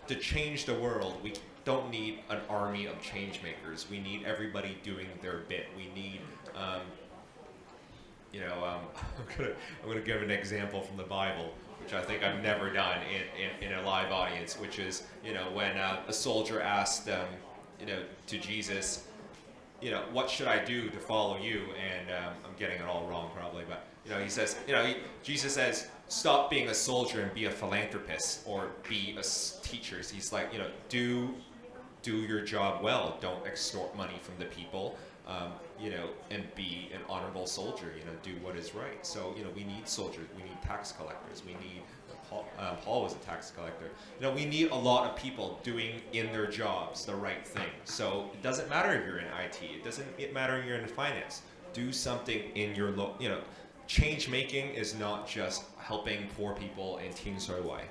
to change the world, we don't need an army of change makers. We need everybody doing their bit. We need, I'm going to give an example from the Bible, which I think I've never done in a live audience, which is, when a soldier asked, to Jesus, what should I do to follow you? And I'm getting it all wrong probably, but he says, Jesus says, stop being a soldier and be a philanthropist or be a teacher. He's like, do your job well. Don't extort money from the people, and be an honorable soldier. Do what is right. So we need soldiers. We need tax collectors. We need Paul was a tax collector. We need a lot of people doing in their jobs the right thing. So it doesn't matter if you're in IT. It doesn't matter if you're in finance. Do something in your change making is not just helping poor people in Tin Soi Wai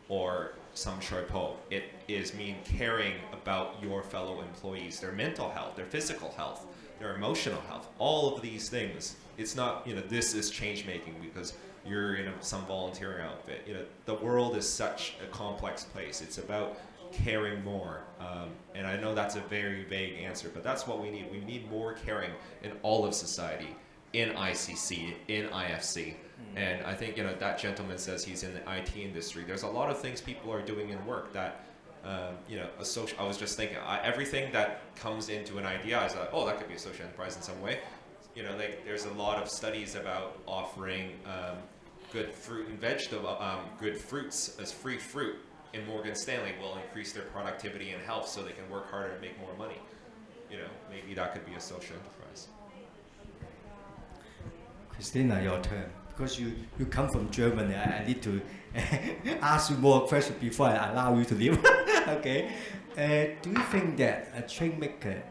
or some Shui Po. It is caring about your fellow employees, their mental health, their physical health, their emotional health, all of these things. It's not, this is change making because you're in some volunteering outfit. The world is such a complex place. It's about caring more. And I know that's a very vague answer, but that's what we need. We need more caring in all of society, in ICC, in IFC. And I think, that gentleman says he's in the IT industry. There's a lot of things people are doing in work that, I was just thinking, everything that comes into an idea is like, that could be a social enterprise in some way. There's a lot of studies about offering good fruit and vegetable, good fruits as free fruit in Morgan Stanley will increase their productivity and health so they can work harder and make more money. Maybe that could be a social enterprise. Christina, your turn. Because you come from Germany, I need to ask you more questions before I allow you to leave. Okay. Do you think that a change maker,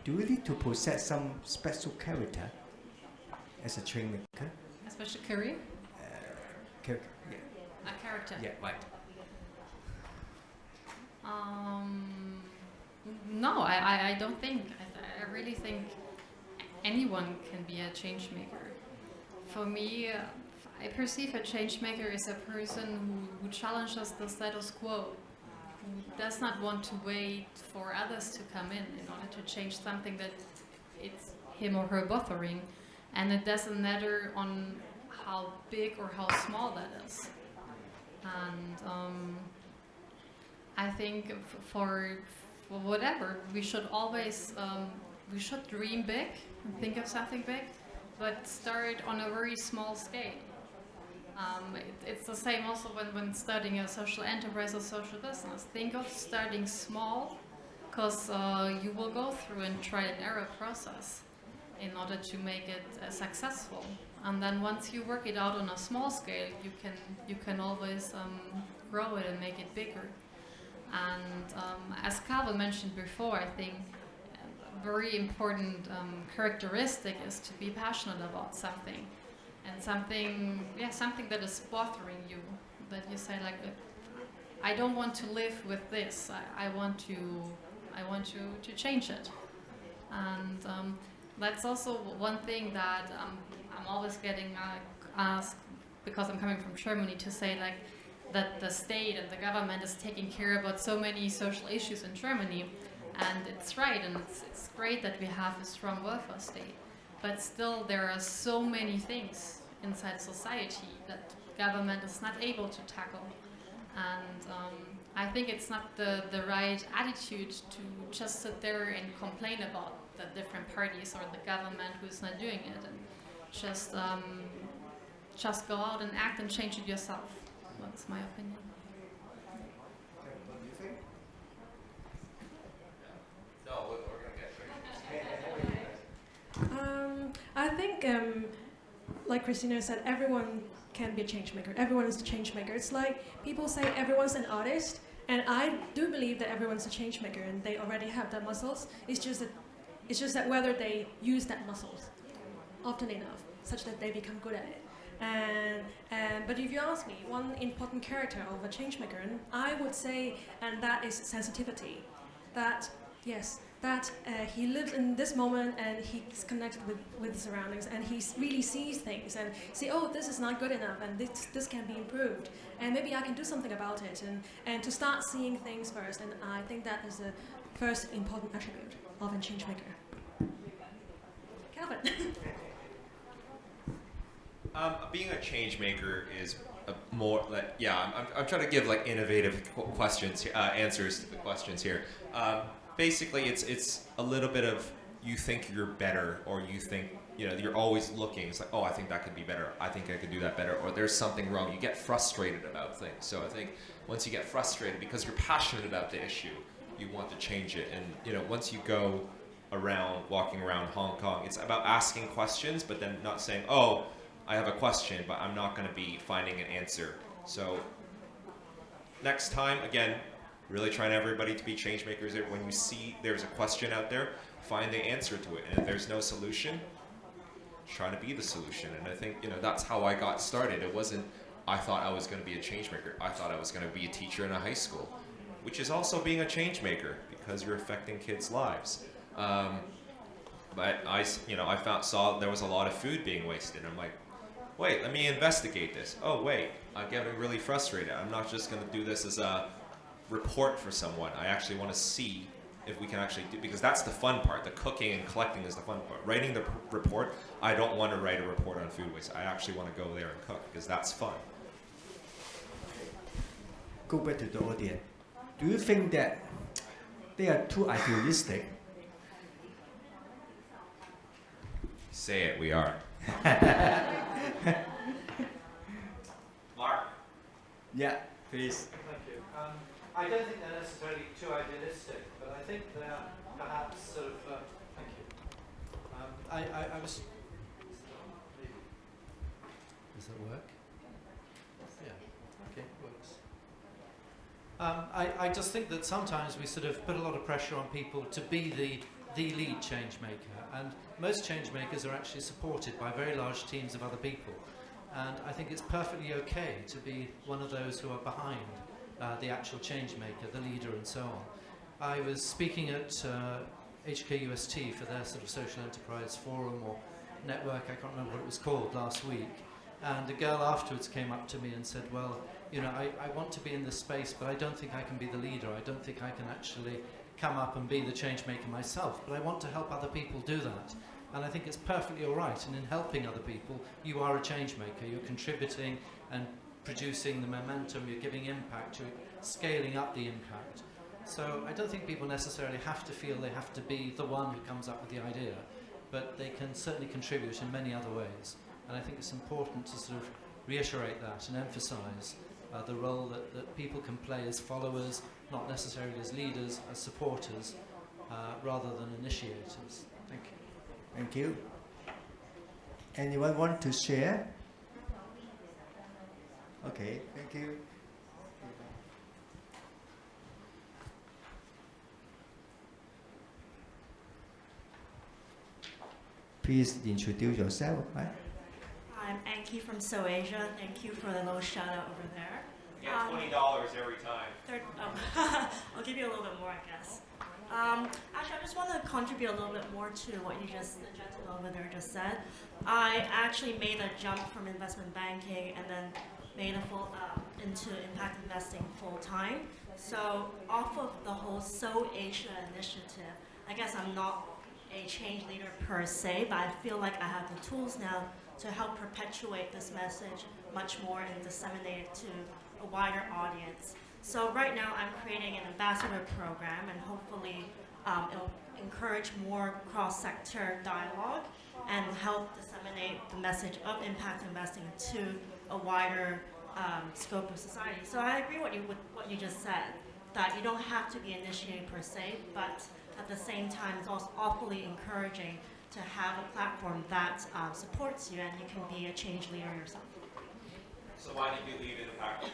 do you need to possess some special character as a change maker? A special career? Character, yeah. A character? Yeah, right. No, I don't think. I really think anyone can be a change maker. For me, I perceive a change maker as a person who challenges the status quo, who does not want to wait for others to come in order to change something that it's him or her bothering, and it doesn't matter on how big or how small that is. And I think for whatever, we should always we should dream big and think of something big, but start on a very small scale. It's the same also when studying a social enterprise or social business. Think of starting small, because you will go through a trial and error process in order to make it successful. And then once you work it out on a small scale, you can always grow it and make it bigger. And as Carvel mentioned before, I think a very important characteristic is to be passionate about something, and something that is bothering you. That you say like, I don't want to live with this. I want to change it. And that's also one thing that I'm always getting asked, because I'm coming from Germany, to say like that the state and the government is taking care about so many social issues in Germany, and it's right, and it's great that we have a strong welfare state, but still there are so many things inside society that government is not able to tackle. And I think it's not the right attitude to just sit there and complain about the different parties or the government who's not doing it, and just go out and act and change it yourself. That's my opinion. What do you think? No, we're going to get I think, like Christina said, everyone can be a change maker. Everyone is a change maker. It's like people say everyone's an artist, and I do believe that everyone's a change maker, and they already have that muscles. It's just that whether they use that muscles often enough, such that they become good at it. But if you ask me, one important character of a change maker, and I would say, and that is sensitivity. That he lives in this moment, and he's connected with his surroundings, and he really sees things and see, oh, this is not good enough, and this can be improved, and maybe I can do something about it, and to start seeing things first. And I think that is the first important attribute of a change maker. Calvin. Being a change maker is more like, I'm trying to give like innovative questions, answers to the questions here. Basically, it's a little bit of you think you're better, or you think, you know, you're always looking. It's like, oh, I think that could be better. I think I could do that better. Or there's something wrong. You get frustrated about things. So I think once you get frustrated, because you're passionate about the issue, you want to change it. And, you know, once you go around, walking around Hong Kong, it's about asking questions, but then not saying, oh, I have a question, but I'm not going to be finding an answer. So next time, again, really trying everybody to be change makers. When you see there's a question out there, find the answer to it. And if there's no solution, try to be the solution. And I think, you know, that's how I got started. It wasn't, I thought I was going to be a change maker. I thought I was going to be a teacher in a high school, which is also being a change maker because you're affecting kids' lives. But I saw there was a lot of food being wasted. I'm like, wait, let me investigate this. Oh, wait, I'm getting really frustrated. I'm not just going to do this as a report for someone. I actually want to see if we can actually do, because that's the fun part. The cooking and collecting is the fun part. Writing the report, I don't want to write a report on food waste. I actually want to go there and cook because that's fun. Go back to the audience. Do you think that they are too idealistic? Say it, we are. Mark? Yeah, please. Thank you. I don't think they're necessarily too idealistic, but I think they're perhaps sort of. Thank you. I was. Does that work? Yeah. Okay, works. I just think that sometimes we sort of put a lot of pressure on people to be the lead change maker, and most change makers are actually supported by very large teams of other people, and I think it's perfectly okay to be one of those who are behind the actual change maker, the leader, and so on. I was speaking at HKUST for their sort of social enterprise forum or network, I can't remember what it was called, last week, and a girl afterwards came up to me and said, well, you know, I want to be in this space, but I don't think I can be the leader. I don't think I can actually come up and be the change maker myself, but I want to help other people do that. And I think it's perfectly all right, and in helping other people, you are a change maker. You're contributing and producing the momentum, you're giving impact, you're scaling up the impact. So I don't think people necessarily have to feel they have to be the one who comes up with the idea, but they can certainly contribute in many other ways. And I think it's important to sort of reiterate that and emphasize the role that people can play as followers, not necessarily as leaders, as supporters, rather than initiators. Thank you. Thank you. Anyone want to share? Okay, thank you. Please introduce yourself. Right? I'm Anki from So Asia. Thank you for the little shout out over there. You get $20 every time. I'll give you a little bit more, I guess. Actually, I just want to contribute a little bit more to what the gentleman over there just said. I actually made a jump from investment banking and then made a full into impact investing full time. So off of the whole So Asia initiative, I guess I'm not a change leader per se, but I feel like I have the tools now to help perpetuate this message much more and disseminate it to a wider audience. So right now I'm creating an ambassador program, and hopefully it'll encourage more cross-sector dialogue and help disseminate the message of impact investing to a wider scope of society. So I agree with what you just said, that you don't have to be initiated per se, but at the same time it's also awfully encouraging to have a platform that supports you and you can be a change leader yourself. So why did you leave impact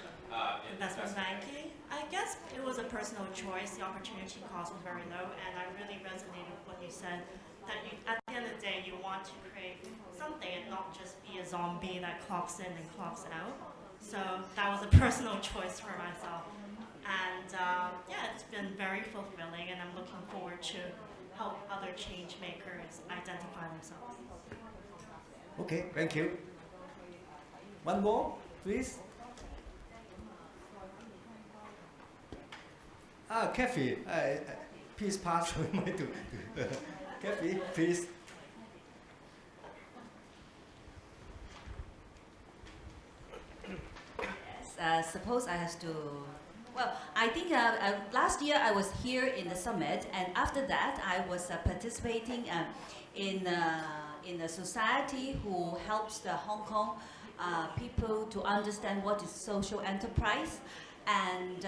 investment banking? I guess it was a personal choice. The opportunity cost was very low, and I really resonated with what you said, that at the end of the day, you want to create something and not just be a zombie that clocks in and clocks out. So that was a personal choice for myself. And yeah, it's been very fulfilling, and I'm looking forward to help other change makers identify themselves. Okay, thank you. One more, please. Kathy, please pass the mic to Kathy, please. Yes, suppose I have to Well, I think last year I was here in the summit, and after that I was participating in a society who helps the Hong Kong people to understand what is social enterprise, and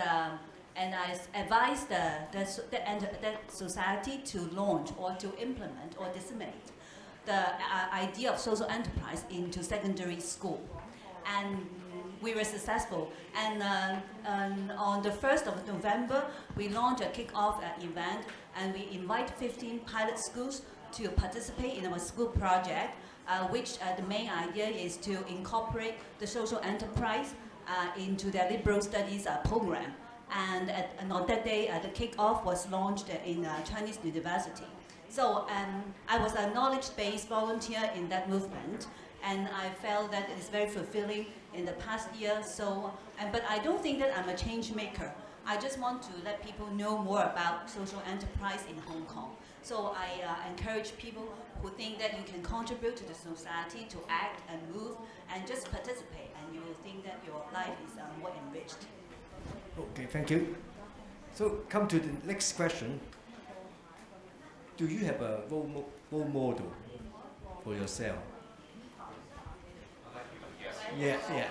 I advised that society to launch or to implement or disseminate the idea of social enterprise into secondary school. And we were successful. And on the 1st of November, we launched a kick-off event, and we invite 15 pilot schools to participate in our school project, which the main idea is to incorporate the social enterprise into their liberal studies program. And on that day, the kick-off was launched in Chinese University. So I was a knowledge-based volunteer in that movement, and I felt that it is very fulfilling in the past year. So, but I don't think that I'm a change maker. I just want to let people know more about social enterprise in Hong Kong. So I encourage people who think that you can contribute to the society to act and move and just participate, and you will think that your life is more enriched. Okay, thank you. So come to the next question. Do you have a role model for yourself? Yeah.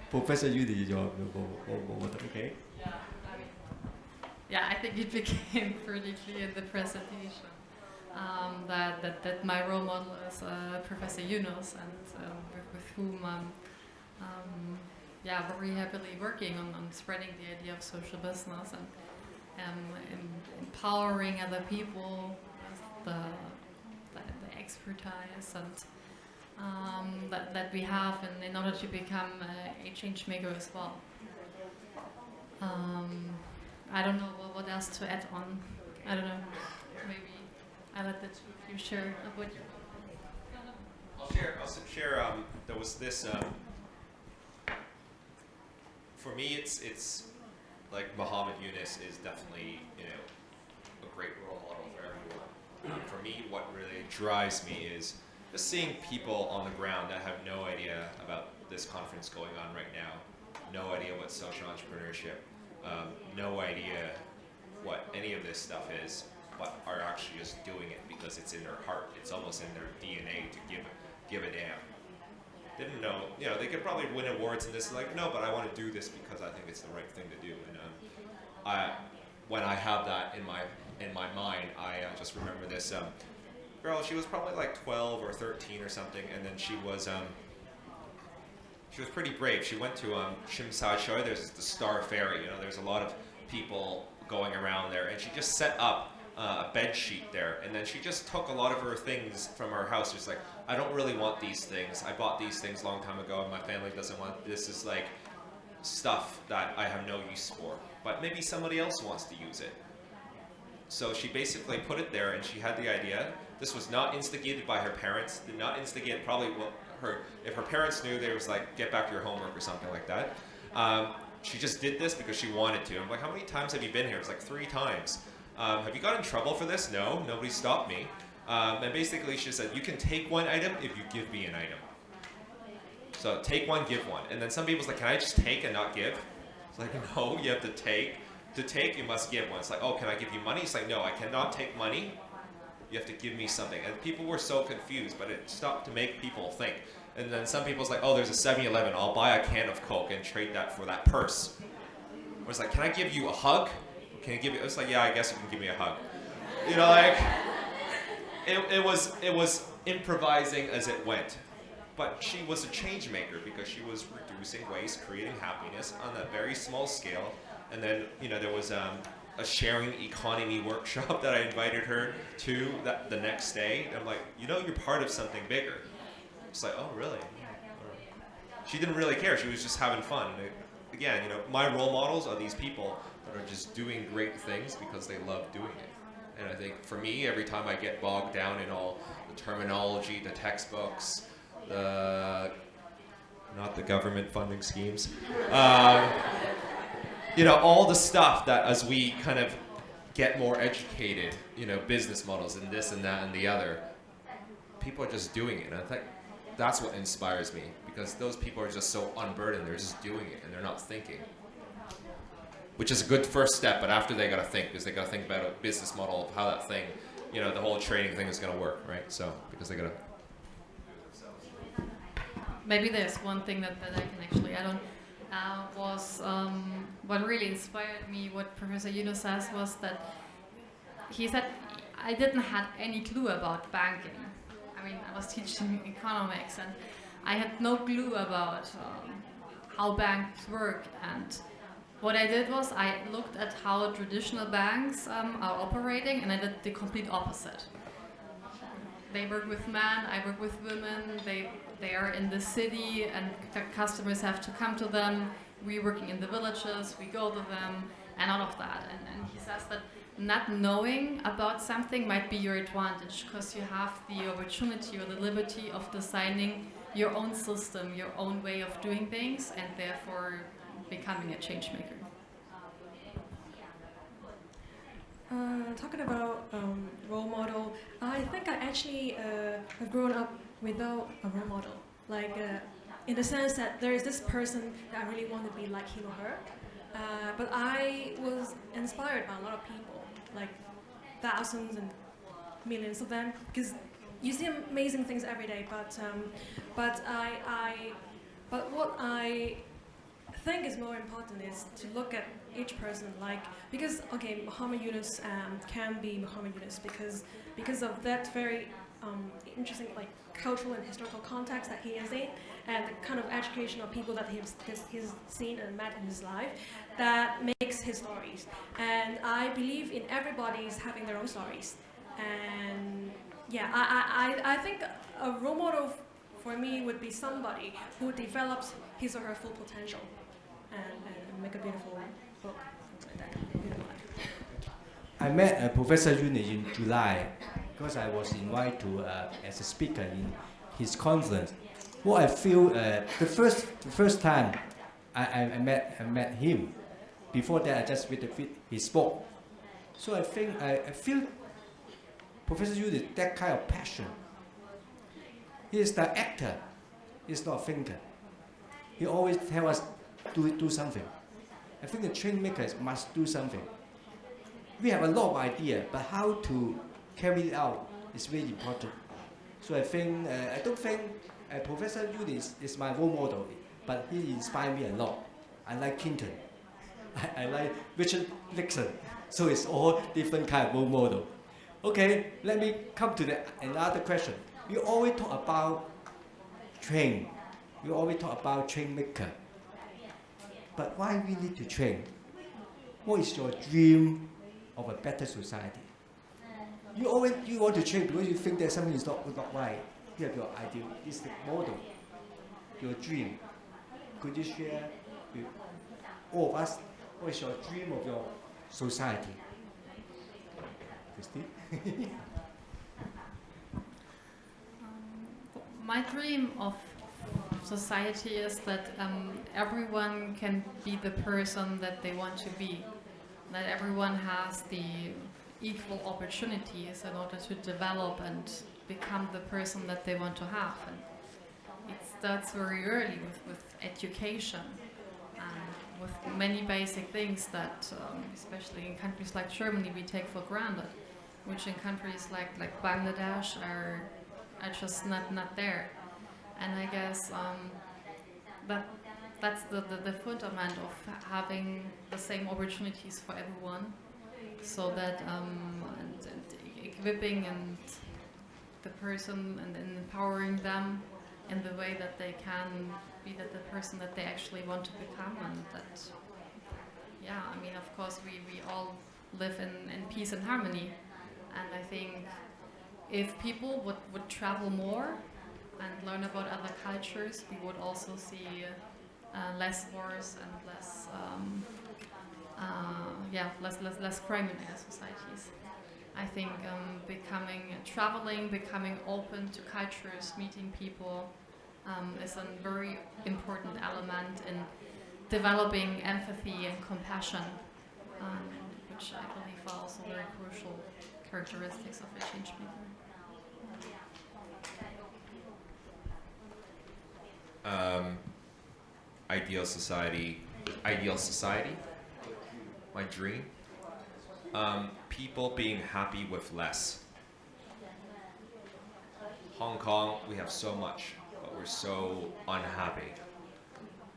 Professor Yudi, your role model, okay? Yeah, I think it became pretty clear in the presentation that my role model is Professor Yunus, and with whom I'm very happily working on spreading the idea of social business and empowering other people with the expertise and that we have in order to become a change maker as well. I don't know what else to add on. I don't know. Maybe I let the two of you share what you. I'll share. There was this. For me, it's like Muhammad Yunus is definitely a great role model for everyone. For me, what really drives me is just seeing people on the ground that have no idea about this conference going on right now, no idea what social entrepreneurship, no idea what any of this stuff is, but are actually just doing it because it's in their heart. It's almost in their DNA to give a damn. Didn't know, they could probably win awards in this, like, no, but I want to do this because I think it's the right thing to do. And when I have that in my mind, I just remember this girl. She was probably like 12 or 13 or something, and then she was pretty brave. She went to Shim Sa Choi. There's the Star Ferry. There's a lot of people going around there, and she just set up a bed sheet there, and then she just took a lot of her things from her house. She's like, I don't really want these things. I bought these things a long time ago, and my family doesn't want this. Is like stuff that I have no use for, but maybe somebody else wants to use it. So she basically put it there, and she had the idea. This was not instigated by her parents. Did not instigate probably if her parents knew, they was like, get back to your homework or something like that. She just did this because she wanted to. I'm like, how many times have you been here? It's like 3 times. Have you got in trouble for this? No, nobody stopped me. And basically she said, you can take one item if you give me an item. So take one, give one. And then some people's like, can I just take and not give? It's like, no, you have to take. To take, you must give one. It's like, oh, can I give you money? It's like, no, I cannot take money. You have to give me something. And people were so confused, but it stopped to make people think. And then some people's like, oh, there's a 7-Eleven. I'll buy a can of Coke and trade that for that purse. Or it's like, can I give you a hug? Can you give me? It's like, yeah, I guess you can give me a hug. Like it was improvising as it went. But she was a change maker because she was reducing waste, creating happiness on a very small scale. And then, there was a sharing economy workshop that I invited her to the next day. And I'm like, you're part of something bigger. It's like, oh, really? She didn't really care. She was just having fun. And again, my role models are these people that are just doing great things because they love doing it. And I think for me, every time I get bogged down in all the terminology, the textbooks, not the government funding schemes, all the stuff that as we kind of get more educated, business models and this and that and the other, people are just doing it. And I think That's what inspires me, because those people are just so unburdened. They're just doing it and they're not thinking, which is a good first step. But after they got to think, because they got to think about a business model of how that thing, you know, the whole training thing is going to work, right? So because they got to. Maybe there's one thing that I can actually add on. What really inspired me, what Professor Yuno says, was that he said, I didn't have any clue about banking. I mean, I was teaching economics and I had no clue about how banks work. And what I did was I looked at how traditional banks are operating, and I did the complete opposite. They work with men, I work with women, they are in the city and the customers have to come to them. We're working in the villages, we go to them, and all of that. And he says that not knowing about something might be your advantage, because you have the opportunity or the liberty of designing your own system, your own way of doing things, and therefore becoming a change maker. Talking about role model, I think I actually have grown up without a role model. Like, in the sense that there is this person that I really want to be like him or her. But I was inspired by a lot of people, like thousands and millions of them, because you see amazing things every day. But what I think is more important is to look at each person, like, because okay, Muhammad Yunus can be Muhammad Yunus because of that very interesting, like, cultural and historical context that he is in, and the kind of educational people that he's seen and met in his life that makes his stories. And I believe in everybody's having their own stories. And yeah, I think a role model for me would be somebody who develops his or her full potential and make a beautiful book, something like that. Beautiful life. I met Professor Yuni in July because I was invited to as a speaker in his conference. What I feel the first time I met him. Before that, I just read his book. So I think I feel Professor Yuni that kind of passion. He is the actor. He's not a thinker. He always tell us do something. I think the change makers must do something. We have a lot of ideas, but how to carry it out is really important. So I think I don't think Professor Yuni is my role model, but he inspired me a lot. I like Clinton. I like Richard Nixon. So it's all different kind of role model. Okay, let me come to another question. We always talk about train. We always talk about train maker. But why we need to train? What is your dream of a better society? You want to train because you think that something is not right. You have your ideal, it's the model, your dream. Could you share with all of us what is your dream of your society? Christine? My dream of society is that everyone can be the person that they want to be, that everyone has the equal opportunities in order to develop and become the person that they want to have. And it starts very early with education and with many basic things that, especially in countries like Germany, we take for granted, which in countries like Bangladesh are just not there. And I guess that's the fundament of having the same opportunities for everyone, so that and equipping and the person and empowering them in the way that they can be the person that they actually want to become. And that, yeah, I mean, of course we all live in peace and harmony, and I think if people would travel more and learn about other cultures, we would also see less wars and less crime in our societies. I think traveling, becoming open to cultures, meeting people is a very important element in developing empathy and compassion, which I believe are also very crucial characteristics of a change maker. Ideal society, my dream. People being happy with less. Hong Kong, we have so much, but we're so unhappy.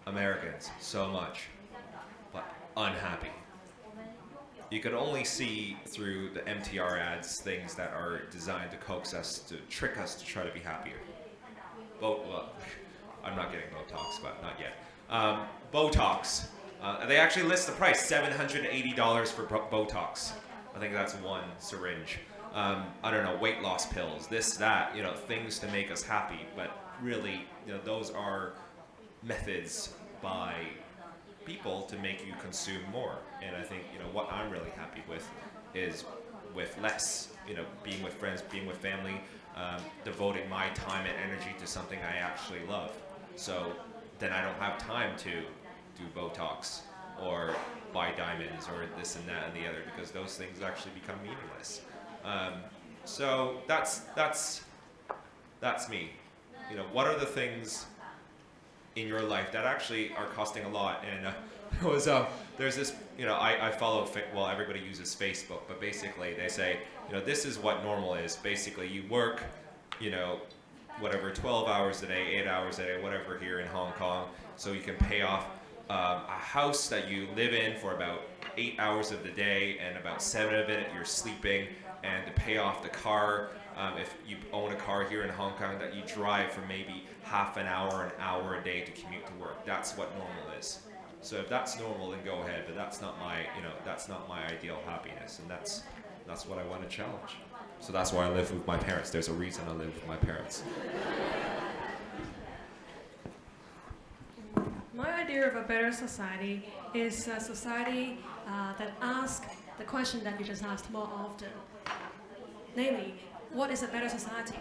Americans, so much, but unhappy. You could only see through the MTR ads things that are designed to coax us, to trick us to try to be happier. Well, I'm not getting Botox, but not yet. Botox. They actually list the price, $780 for Botox. I think that's one syringe. I don't know, weight loss pills, this, that, things to make us happy. But really, those are methods by people to make you consume more. And I think, what I'm really happy with is with less, being with friends, being with family, devoting my time and energy to something I actually love. So then I don't have time to do Botox or buy diamonds or this and that and the other, because those things actually become meaningless. So that's me. What are the things in your life that actually are costing a lot? And there's this, I follow, well, everybody uses Facebook, but basically they say, this is what normal is. Basically you work, whatever, 12 hours a day, 8 hours a day, whatever here in Hong Kong, so you can pay off a house that you live in for about 8 hours of the day, and about 7 of it you're sleeping, and to pay off the car, if you own a car here in Hong Kong, that you drive for maybe half an hour a day to commute to work. That's what normal is. So if that's normal, then go ahead, but that's not my, that's not my ideal happiness, and that's what I want to challenge. So that's why I live with my parents. There's a reason I live with my parents. My idea of a better society is a society that asks the question that you just asked more often. Namely, what is a better society?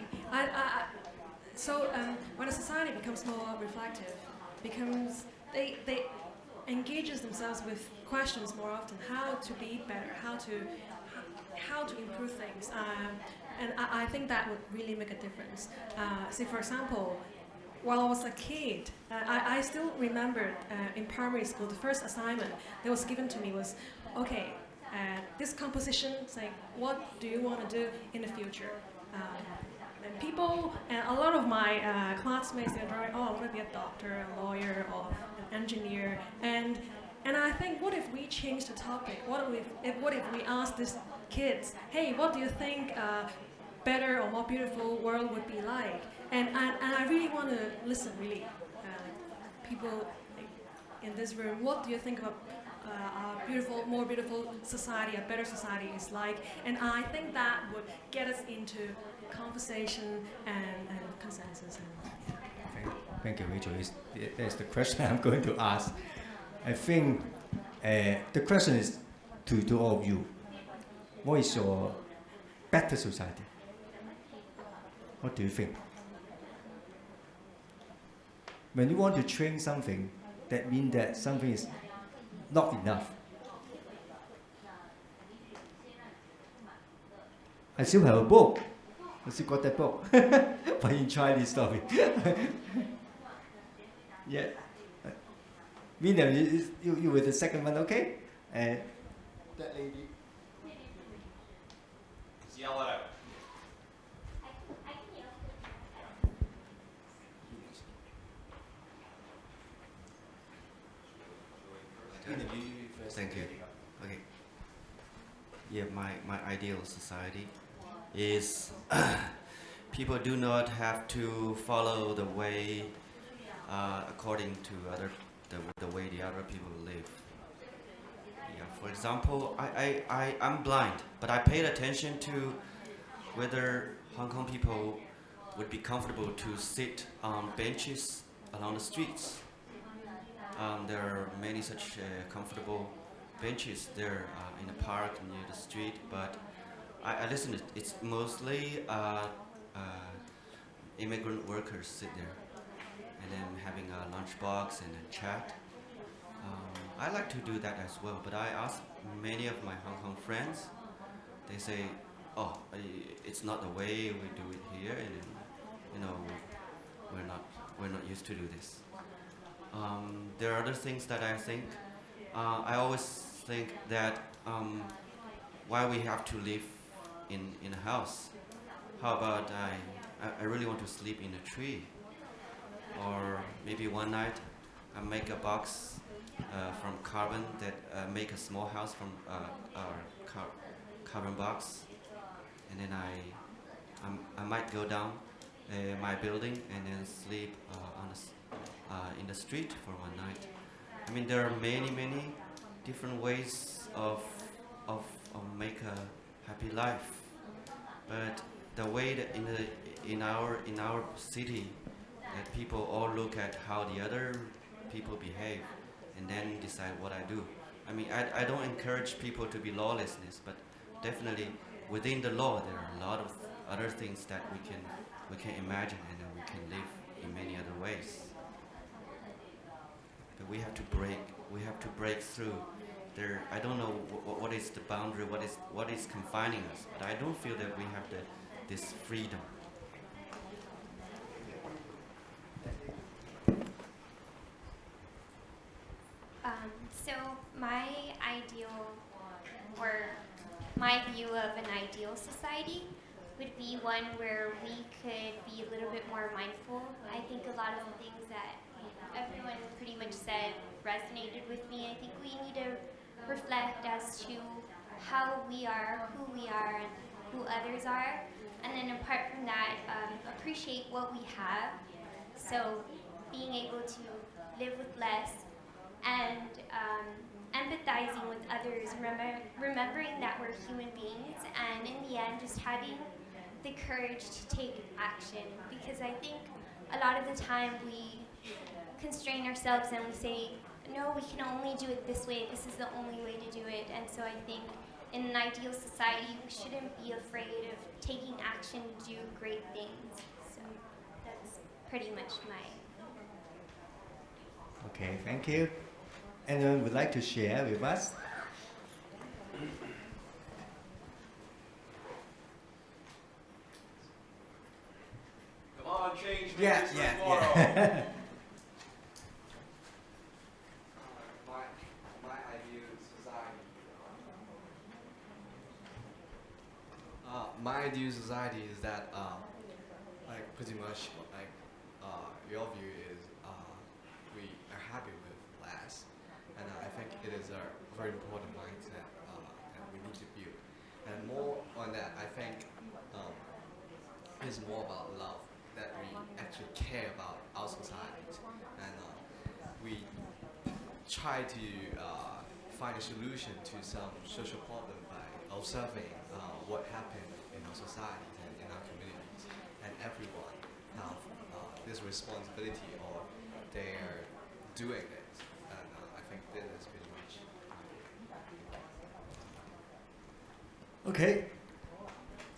When a society becomes more reflective, they engages themselves with questions more often, how to be better, how to improve things, and I think that would really make a difference. Say, for example, while I was a kid, I still remembered in primary school, the first assignment that was given to me was, okay, this composition, say, what do you want to do in the future? And people, and a lot of my classmates, they're drawing, I want to be a doctor, a lawyer, or an engineer, and I think, what if we change the topic? What if we ask these kids, hey, what do you think a better or more beautiful world would be like? And I really want to listen, really. People in this room, what do you think of a more beautiful society, a better society is like? And I think that would get us into conversation and consensus. Thank you, Rachel. That's the question I'm going to ask. I think the question is to all of you. What is your better society? What do you think? When you want to change something, that means that something is not enough. I still have a book. I still got that book. But you try this story. Yeah. William, you with the second one, okay? And that lady. Just yell it out. Thank you. Okay. Yeah, my ideal society is people do not have to follow the way according to the way the other people live. Yeah, for example, I'm blind, but I paid attention to whether Hong Kong people would be comfortable to sit on benches along the streets. There are many such comfortable benches there in the park near the street, but I listen to it. It's mostly immigrant workers sit there and then having a lunchbox and a chat. I like to do that as well, but I ask many of my Hong Kong friends, they say, it's not the way we do it here, and we're not we're not used to do this. There are other things that I think. I always think that why we have to live in a house. How about I really want to sleep in a tree, or maybe one night I make a box from carbon that make a small house from carbon box, and then I might go down my building and then sleep in the street for one night. I mean, there are many different ways of make a happy life, but the way that in our city that people all look at how the other people behave and then decide what I do. I mean, I don't encourage people to be lawlessness, but definitely within the law there are a lot of other things that we can imagine, and we can live in many other ways. But we have to break through. There, I don't know what is the boundary, what is confining us, but I don't feel that we have this freedom. So my ideal, or my view of an ideal society would be one where we could be a little bit more mindful. I think a lot of the things that everyone pretty much said resonated with me. I think we need to reflect as to how we are, who we are, and who others are. And then apart from that, appreciate what we have. So being able to live with less, and empathizing with others, remembering that we're human beings, and in the end just having the courage to take action. Because I think a lot of the time we constrain ourselves and we say, no, we can only do it this way, this is the only way to do it. And so I think in an ideal society we shouldn't be afraid of taking action to do great things. So that's pretty much my... Okay, thank you. Anyone would like to share with us? Come on, change Yeah. My ideal society. My ideal society is that, like, pretty much, like, your view is we are happy with less, and I think it is a very important mindset that we need to build. And more on that, I think it's more about love, that we actually care about our society, and we try to find a solution to some social problem by observing what happened in our society and in our communities, and everyone have this responsibility, or they're doing it, and I think that is pretty much. Okay.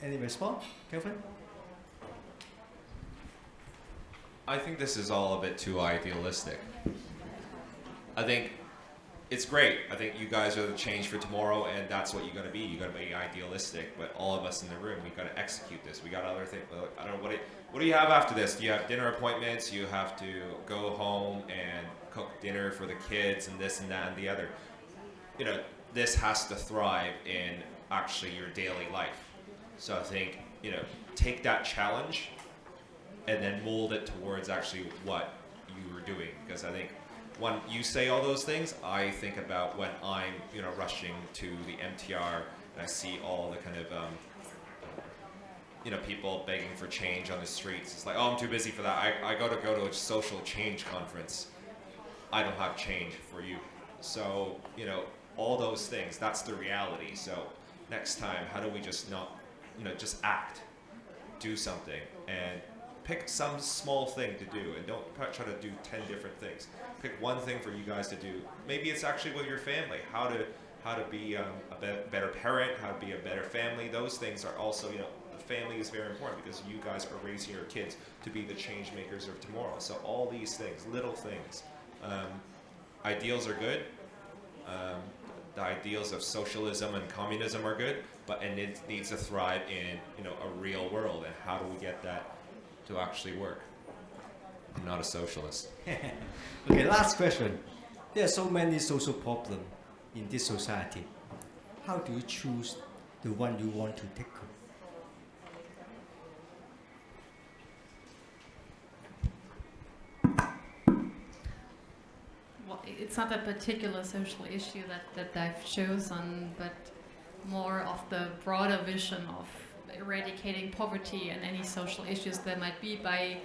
Any response, Kelvin? I think this is all a bit too idealistic. I think it's great. I think you guys are the change for tomorrow, and that's what you're going to be. You're going to be idealistic, but all of us in the room, we got to execute this. We got other things. I don't know, what do you have after this? Do you have dinner appointments? You have to go home and cook dinner for the kids and this and that and the other. You know, this has to thrive in actually your daily life. So I think, you know, take that challenge and then mold it towards actually what you were doing. Because I think when you say all those things, I think about when I'm, you know, rushing to the MTR and I see all the kind of, you know, people begging for change on the streets. It's like, oh, I'm too busy for that. I got to go to a social change conference. I don't have change for you. So, you know, all those things, that's the reality. So next time, how do we just not, you know, just act, do something, and pick some small thing to do, and don't try to do 10 different things. Pick one thing for you guys to do. Maybe it's actually with your family, how to be a better parent, how to be a better family. Those things are also, you know, the family is very important because you guys are raising your kids to be the change makers of tomorrow. So all these things, little things. Ideals are good. The ideals of socialism and communism are good, but and it needs to thrive in, you know, a real world. And how do we get that to actually work? I'm not a socialist. Okay, last question. There are so many social problems in this society. How do you choose the one you want to tackle? Well, it's not a particular social issue that I've chosen, but more of the broader vision of eradicating poverty and any social issues there might be by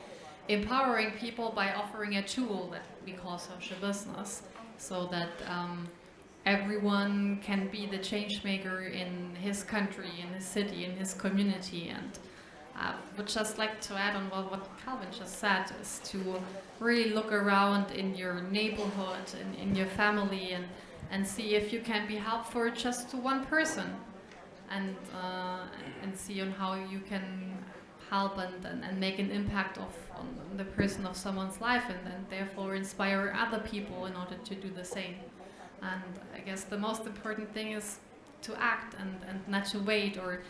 empowering people by offering a tool that we call social business, so that everyone can be the change maker in his country, in his city, in his community. And would just like to add on what Calvin just said, is to really look around in your neighborhood and in your family and see if you can be helpful just to one person, and see on how you can help and make an impact on the person of someone's life, and therefore inspire other people in order to do the same. And I guess the most important thing is to act and not to wait, or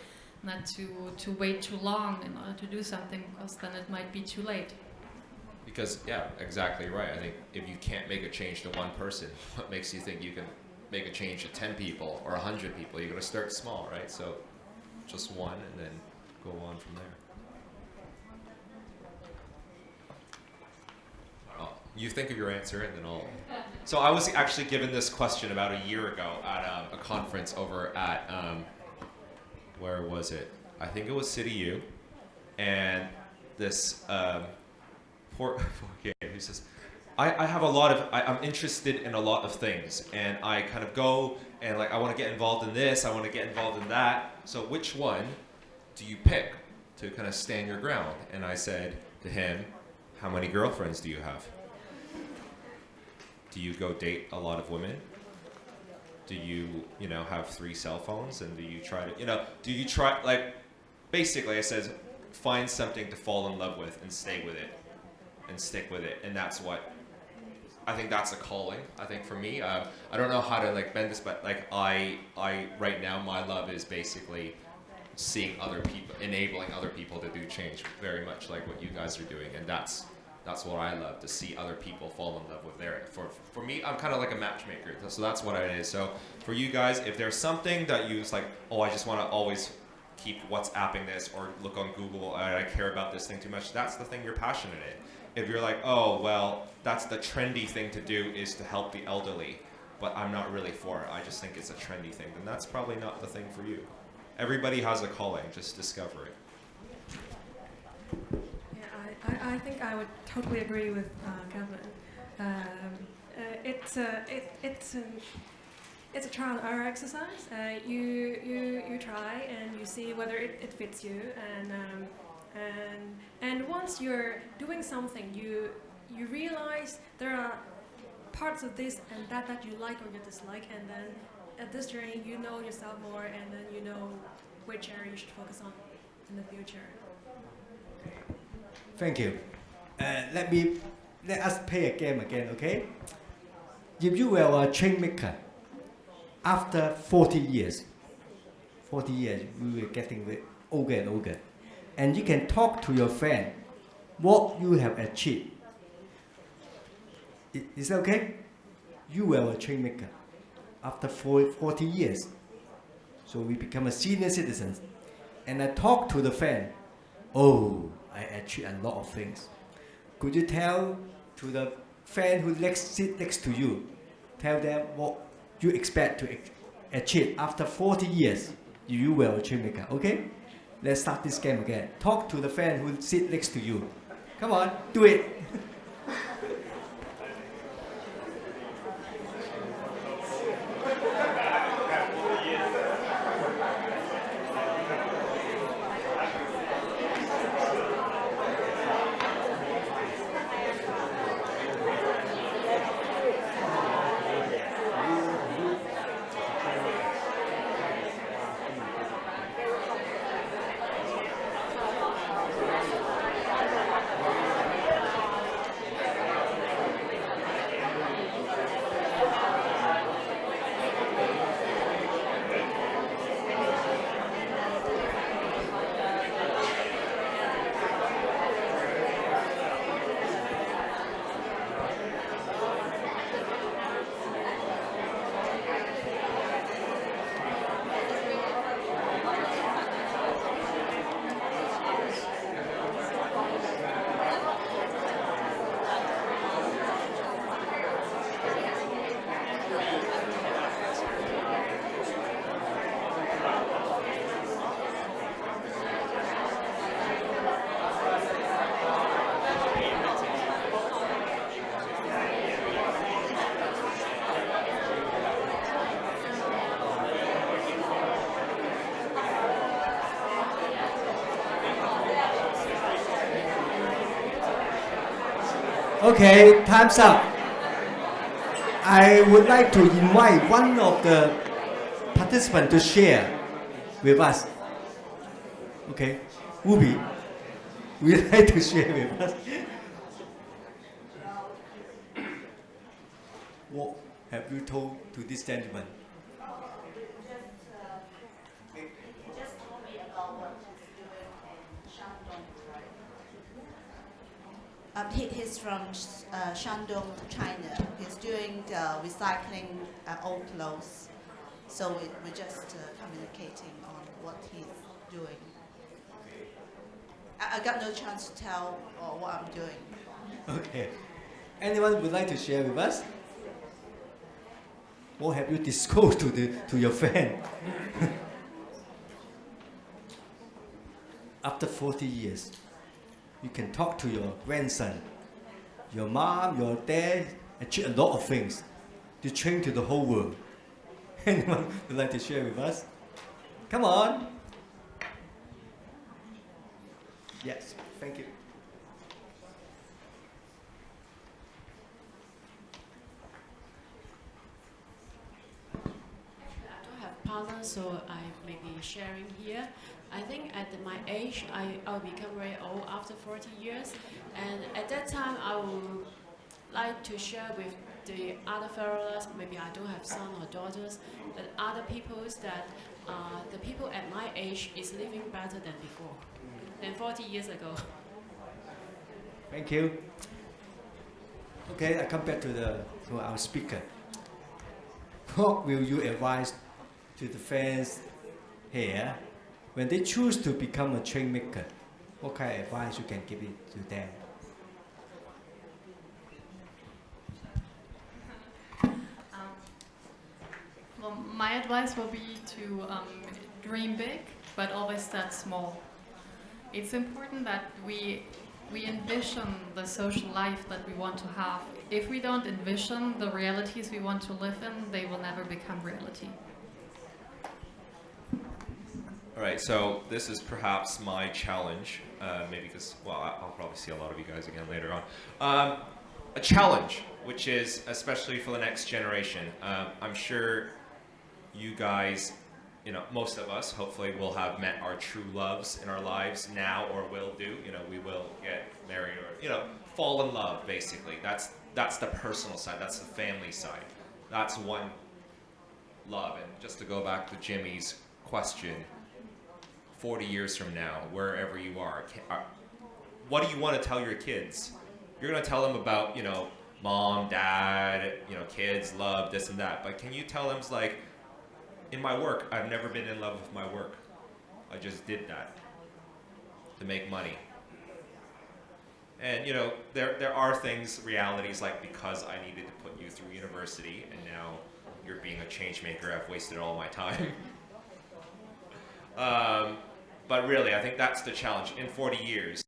not to wait too long in order to do something, because then it might be too late. Because, yeah, exactly right. I think if you can't make a change to one person, what makes you think you can make a change to 10 people or 100 people? You're going to start small, right? So just one, and then go on from there. You think of your answer, and then I'll... So I was actually given this question about a year ago at a conference over at, where was it? I think it was City U. And this poor kid who says, I have a lot of, I'm interested in a lot of things, and I kind of go and like, I want to get involved in this, I want to get involved in that. So which one do you pick to kind of stand your ground? And I said to him, how many girlfriends do you have? Do you go date a lot of women? Do you, have 3 cell phones? And do you try to, like, basically I said, find something to fall in love with and stay with it and stick with it. And that's what, I think that's a calling, I think for me. I don't know how to like bend this, but like I right now, my love is basically seeing other people, enabling other people to do change, very much like what you guys are doing. And that's what I love, to see other people fall in love with their, for me, I'm kind of like a matchmaker, so that's what it is. So for you guys, if there's something that you like, oh, I just want to always keep WhatsApping this, or look on Google, I care about this thing too much, that's the thing you're passionate in. If you're like, oh, well, that's the trendy thing to do, is to help the elderly, but I'm not really for it, I just think it's a trendy thing, then that's probably not the thing for you. Everybody has a calling, just discover it. I think I would totally agree with Calvin. It's a trial and error exercise. You try and you see whether it fits you, and once you're doing something, you realize there are parts of this and that you like or you dislike, and then at this journey you know yourself more, and then you know which area you should focus on in the future. Thank you. Let us play a game again, okay? If you were a change maker, after 40 years, we were getting older and older, and you can talk to your friend what you have achieved. Is that okay? You were a change maker after 40 years. So we become a senior citizen, and I talk to the friend, oh, I achieved a lot of things. Could you tell to the friend who sit next to you, tell them what you expect to achieve after 40 years, you were a change maker, okay? Let's start this game again. Talk to the friend who sit next to you. Come on, do it. Okay, time's up. I would like to invite one of the participants to share with us. Okay, Ruby, would you like to share with us? What have you told to this gentleman? Just told me about what he's doing in Shandong, right? He's from Shandong, China. He's doing recycling old clothes. So we're just communicating on what he's doing. I got no chance to tell what I'm doing. Okay. Anyone would like to share with us? What have you disclosed to your friend? After 40 years, you can talk to your grandson, your mom, your dad, achieve a lot of things. You train to the whole world. Anyone would like to share with us? Come on. Yes, thank you. I don't have partners, so I may be sharing here. I think at my age, I'll become very old after 40 years. And at that time, I would like to share with the other fellows, maybe I don't have sons or daughters, but other peoples that the people at my age is living better than before, than 40 years ago. Thank you. Okay, I come back to our speaker. What will you advise to the fans here when they choose to become a change maker? What kind of advice you can give it to them? Well, my advice will be to dream big, but always start small. It's important that we envision the social life that we want to have. If we don't envision the realities we want to live in, they will never become reality. All right, so this is perhaps my challenge, maybe because, well, I'll probably see a lot of you guys again later on. A challenge, which is especially for the next generation. I'm sure you guys, most of us hopefully will have met our true loves in our lives now, or will do. We will get married or, fall in love, basically. That's the personal side, that's the family side. That's one love. And just to go back to Jimmy's question, 40 years from now, wherever you are, what do you want to tell your kids? You're going to tell them about, mom, dad, kids, love, this and that. But can you tell them, like, in my work, I've never been in love with my work. I just did that to make money. And, there are things, realities, like because I needed to put you through university and now you're being a change maker, I've wasted all my time. But really, I think that's the challenge. In 40 years,